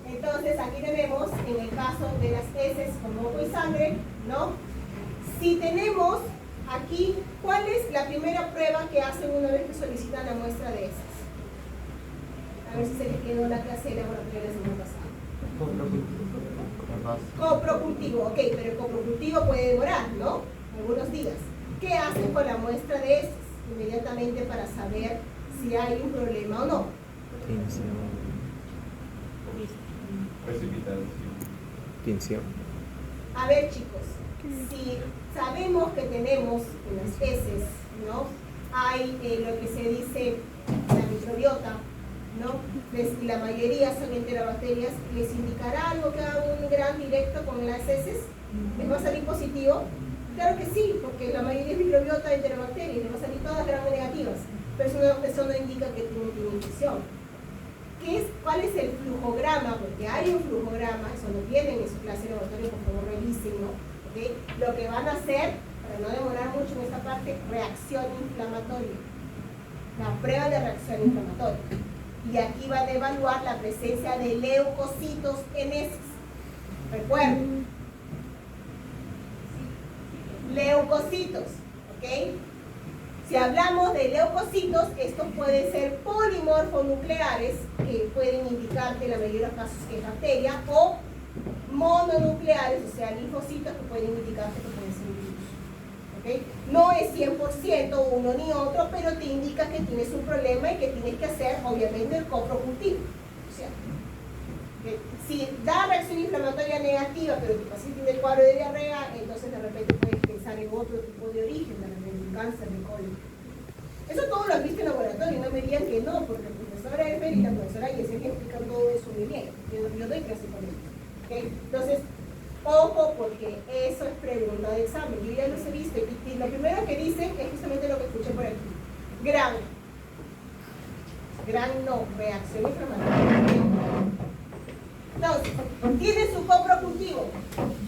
Entonces, aquí tenemos, en el caso de las heces con moco y sangre, ¿no? Si tenemos aquí, ¿cuál es la primera prueba que hacen una vez que solicitan la muestra de heces? A ver si se les quedó la clase de laboratorio la semana pasada. Coprocultivo, ok, pero el coprocultivo puede demorar, ¿no? Algunos días. ¿Qué hacen con la muestra de heces? Inmediatamente para saber si hay un problema o no. Tinción. A ver, chicos, si sabemos que tenemos en las heces, ¿no? Hay lo que se dice la microbiota, ¿no? Y la mayoría son enterobacterias, ¿les indicará algo que haga un gran directo con las heces? ¿Les va a salir positivo? Claro que sí, porque la mayoría es microbiota de enterobacterias, les va a salir todas gram negativas, pero eso no indica que tiene infección. ¿Cuál es el flujograma? Porque hay un flujograma, eso lo tienen en su clase de laboratorio, por favor revísenlo. ¿Okay? Lo que van a hacer, para no demorar mucho en esta parte, reacción inflamatoria. La prueba de reacción inflamatoria. Y aquí van a evaluar la presencia de leucocitos en heces. Recuerden. Leucocitos. ¿Ok? Si hablamos de leucocitos, estos pueden ser polimorfonucleares, que pueden indicar que en la mayoría de los casos que es bacteria, o mononucleares, o sea, linfocitos, que pueden indicar que pueden ser virus. ¿Okay? No es 100% uno ni otro, pero te indica que tienes un problema y que tienes que hacer, obviamente, el coprocultivo. O sea, ¿okay? Si da reacción inflamatoria negativa, pero tu paciente tiene el cuadro de diarrea, entonces de repente puedes pensar en otro tipo de origen, de repente un cáncer de colon. Eso todo lo han visto en laboratorio, no me digan que no, porque la profesora Efer y la profesora Yesenia explican todo eso muy bien. Yo doy clase con ellos. ¿Okay? Entonces, ojo, porque eso es pregunta de examen. Yo ya los he visto y lo primero que dicen es justamente lo que escuché por aquí. Gran no, reacción inflamatoria. Entonces, tiene su coprocultivo,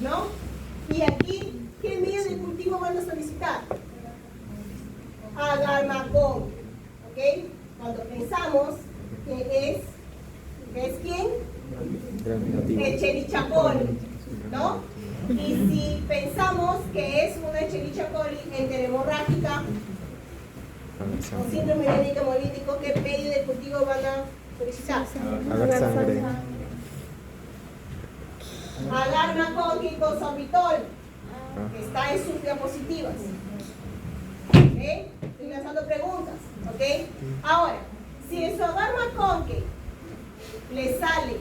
¿no? Y aquí, ¿qué medio de cultivo van a solicitar? Agarmacón, ¿ok? Cuando pensamos que es ¿quién? El chelichacol, ¿no? Y si pensamos que es una Escherichia coli enterhemorrágica o síndrome diabético hemolítico, ¿qué medio de cultivo van a solicitar? Sangre. Agarmacón y cosorbitol, que está en sus diapositivas. ¿Ok? Estoy lanzando preguntas. ¿Ok? Ahora, si en su agarmacón que le sale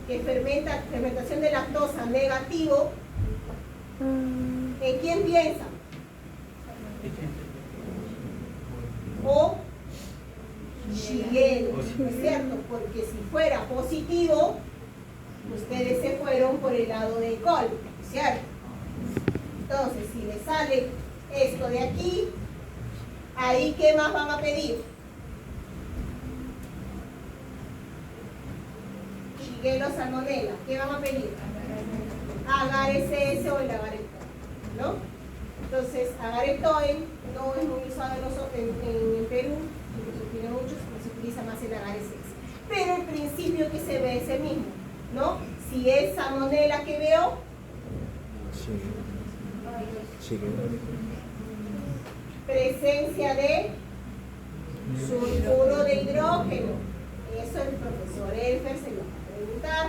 que fermentación de lactosa negativo, ¿en quién piensa? O Shigella, ¿no es cierto? Porque si fuera positivo, ustedes se fueron por el lado del col, ¿cierto? Entonces, si le sale esto de aquí, ahí ¿qué más van a pedir? Shigella o salmonella, ¿qué van a pedir? Agar SS o el agaretoin, ¿no? Entonces, agaretoin no es muy usado en Perú, porque se tiene muchos, pero se utiliza más el agar SS. Pero el principio que se ve es el mismo, ¿no? Si es salmonella que veo, presencia de sulfuro de hidrógeno. Eso el profesor Elfer se lo va a preguntar.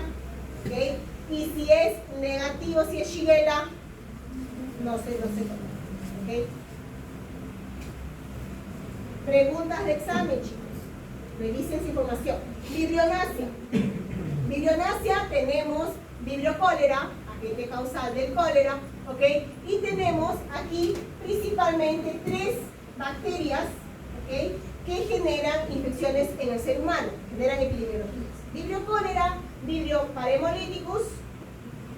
¿Okay? Y si es negativo, si es Shigella, no sé. ¿Okay? Preguntas de examen, chicos. revisen esa información. Vibrionasia. Vibrionasia tenemos vibrio cólera, agente causal del cólera, ¿ok? Y tenemos aquí principalmente 3 bacterias, ¿ok?, que generan infecciones en el ser humano, generan epidemiologías. Vibrio cólera, vibrio parhemolyticus,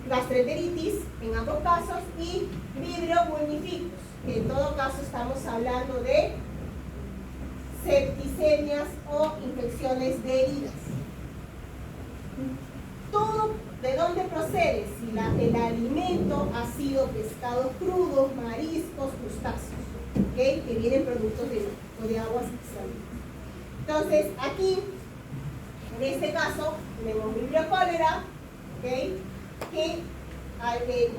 gastroenteritis en ambos casos, y vibrio vulnificus, que en todo caso estamos hablando de septicemias o infecciones de heridas. Todo de dónde procede, si el alimento ha sido pescados crudos, mariscos, crustáceos, ¿okay?, que vienen productos de aguas salinas. Entonces aquí, en este caso, tenemos vibrio cólera, ¿okay?, que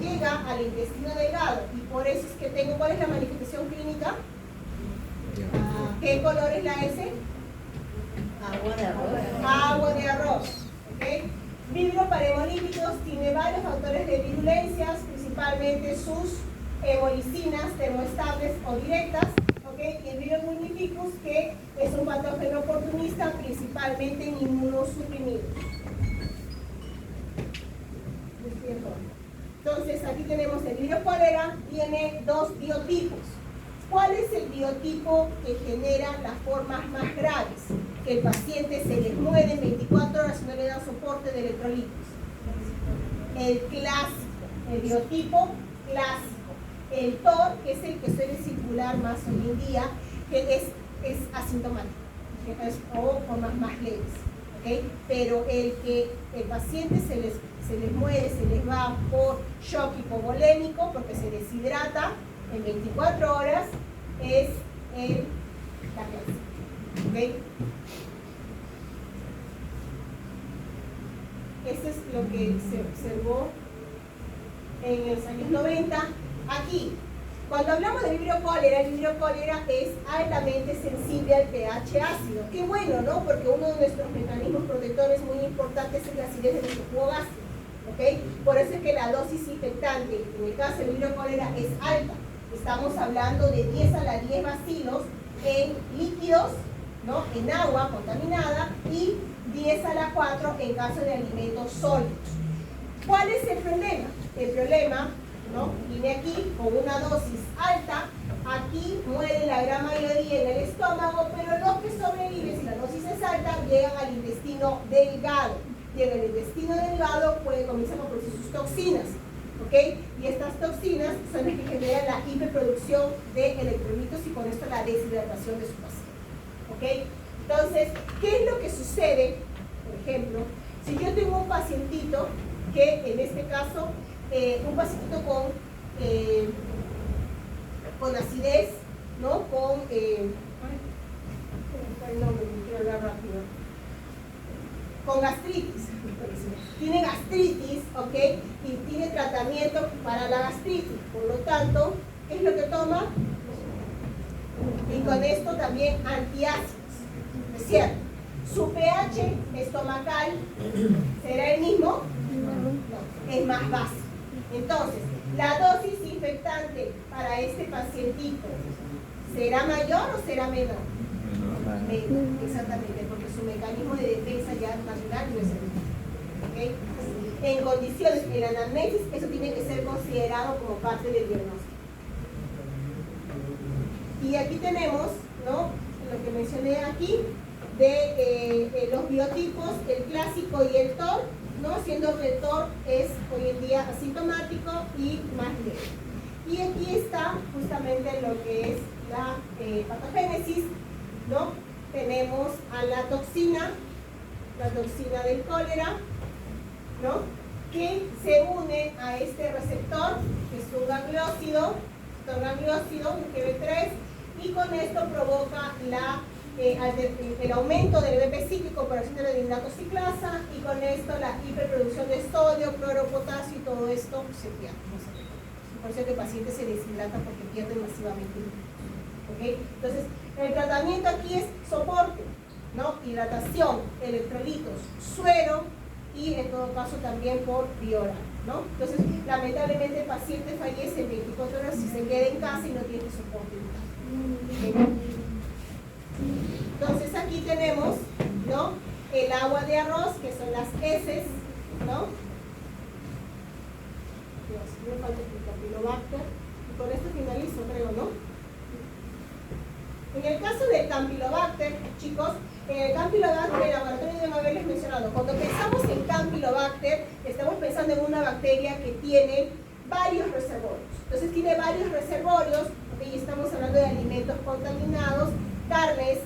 llega al intestino delgado, y por eso es que tengo, ¿cuál es la manifestación clínica? ¿Qué color es la S? Agua de arroz. Agua de arroz. ¿Okay? Vibrio parhemolíticos tiene varios factores de virulencias, principalmente sus hebolicinas termoestables o directas. ¿Okay? Y el vibrio vulnificus, que es un patógeno oportunista, principalmente en inmunosuprimidos. Entonces aquí tenemos el vibrio cólera, tiene 2 biotipos. ¿Cuál es el biotipo que genera las formas más graves? Que el paciente se les muere en 24 horas y no le dan soporte de electrolitos. El clásico, el biotipo clásico. El TOR, que es el que suele circular más hoy en día, que es asintomático, o formas más leves. ¿Okay? Pero el que el paciente se les muere, se les va por shock hipovolémico, porque se deshidrata en 24 horas, es la clase. ¿Okay? Eso es lo que se observó en los años 90. Aquí, cuando hablamos de vibrio cólera, el vibrio cólera es altamente sensible al pH ácido. Qué bueno, ¿no? Porque uno de nuestros mecanismos protectores muy importantes es la acidez de nuestro jugo gástrico. ¿Okay? Por eso es que la dosis infectante, en el caso del vibrio cólera, es alta. Estamos hablando de 10 a la 10 bacilos en líquidos, ¿no?, en agua contaminada, y 10 a la 4 en caso de alimentos sólidos. ¿Cuál es el problema? El problema, ¿no?, viene aquí con una dosis alta. Aquí muere la gran mayoría en el estómago, pero los que sobreviven, si la dosis es alta, llegan al intestino delgado. Y en el intestino delgado comienzan a producir sus toxinas. ¿Okay? Y estas toxinas son las que generan la hiperproducción de electrolitos y con esto la deshidratación de su paciente. ¿Okay? Entonces, ¿qué es lo que sucede? Por ejemplo, si yo tengo un pacientito que, en este caso, un pacientito con acidez, ¿no? Con gastritis. Tiene gastritis, ¿ok? Y tiene tratamiento para la gastritis. Por lo tanto, ¿qué es lo que toma? Y con esto también antiácidos. ¿Es cierto? ¿Su pH estomacal será el mismo? No, es más básico. Entonces, la dosis infectante para este pacientito, ¿será mayor o será menor? Menor, exactamente, porque su mecanismo de defensa ya natural no es el mismo. ¿Okay? En condiciones, en la anamnesis, eso tiene que ser considerado como parte del diagnóstico. Y aquí tenemos, ¿no?, lo que mencioné aquí, de los biotipos, el clásico y el TOR, ¿no?, siendo que el TOR es hoy en día asintomático y más leve. Y aquí está justamente lo que es la patogénesis, ¿no? Tenemos a la toxina del cólera, ¿no?, que se une a este receptor, que es un gangliósido, un GB3, y con esto provoca el aumento del BP cíclico por acción de la hidratoxiclasa, y con esto la hiperproducción de sodio, cloro, potasio, y todo esto se pierde. Por eso es que el paciente se deshidrata, porque pierde masivamente líquidos. ¿Okay? Entonces, el tratamiento aquí es soporte, ¿no?, hidratación, electrolitos, suero, y en todo caso también por vía oral, ¿no? Entonces, lamentablemente el paciente fallece en 24 horas si se queda en casa y no tiene soporte vital. ¿Okay? Entonces aquí tenemos ¿no? El agua de arroz, que son las heces, ¿no? Dios, me falta el Campylobacter. Y con esto finalizo, creo, ¿no? En el caso del Campylobacter, chicos, en el Campylobacter, el laboratorio de haberles mencionado, cuando pensamos en Campylobacter, estamos pensando en una bacteria que tiene varios reservorios. Entonces tiene varios reservorios, y estamos hablando de alimentos contaminados, carnes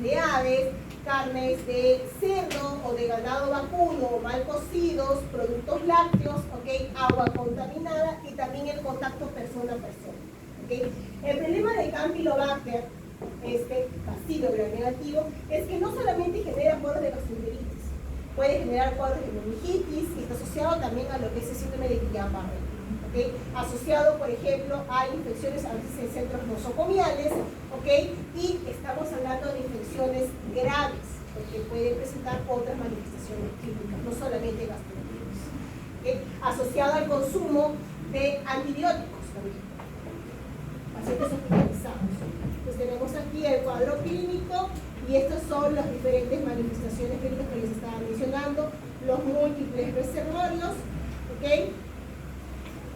de aves, carnes de cerdo o de ganado vacuno o mal cocidos, productos lácteos, ¿okay? Agua contaminada y también el contacto persona a persona. ¿Okay? El problema del Campylobacter, bacilo gram negativo, es que no solamente genera cuadros de gastroenteritis, puede generar cuadros de meningitis y está asociado también a lo que es el síndrome de Guillain-Barré. ¿Okay? Asociado, por ejemplo, a infecciones a veces en centros nosocomiales, ¿okay? Y estamos hablando de infecciones graves, porque pueden presentar otras manifestaciones clínicas, no solamente gastroenteritis. ¿Okay? Asociado al consumo de antibióticos también, pacientes hospitalizados. Pues tenemos aquí el cuadro clínico y estas son las diferentes manifestaciones clínicas que les estaba mencionando, los múltiples reservorios, ¿okay?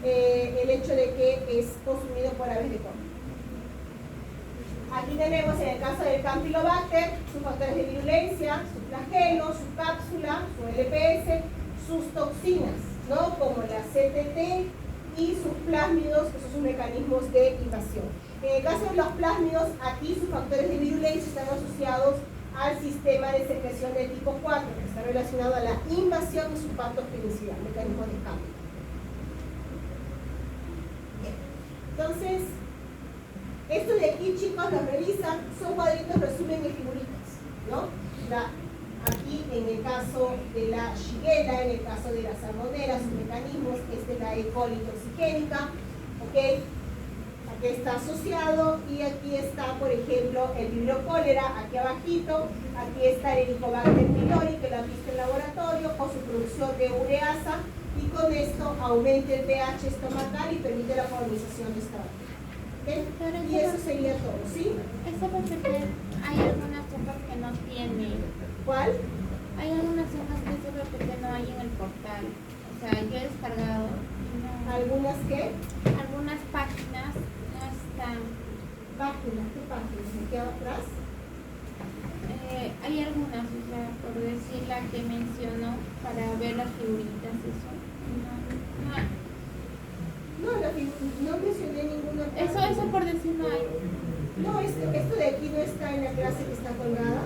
El hecho de que es consumido por aves de corte. Aquí tenemos en el caso del Campylobacter sus factores de virulencia, su flagelo, su cápsula, su LPS, sus toxinas, ¿no? Como la CTT y sus plásmidos, que son sus mecanismos de invasión. En el caso de los plásmidos, aquí sus factores de virulencia están asociados al sistema de secreción de tipo 4, que está relacionado a la invasión y su patogenicidad, mecanismo de escape. Entonces, esto de aquí, chicos, lo revisan, son cuadritos, resumen y figuritas, ¿no? Aquí, en el caso de la Shigella, en el caso de la Salmonella, sus mecanismos, esta es la E. coli toxigénica, ¿ok? Aquí está asociado y aquí está, por ejemplo, el Vibrio cólera, aquí abajito, aquí está el Helicobacter pylori, que lo han visto en laboratorio, con su producción de ureasa, y con esto aumenta el pH estomacal y permite la colonización de esta bacteria. ¿Okay? Y eso sería todo, ¿sí? Esa bacteria, hay algunas hojas que no tiene. ¿Cuál? Hay algunas hojas que ese bacteria no hay en el portal. O sea, yo he descargado. No. ¿Algunas qué? Algunas páginas no están. Páginas, ¿qué páginas? ¿Aquí atrás? Hay algunas, o sea, por decir la que mencionó, para ver las figuritas, eso. No mencioné ninguna. Eso por decir no hay. No, esto de aquí no está en la clase que está colgada.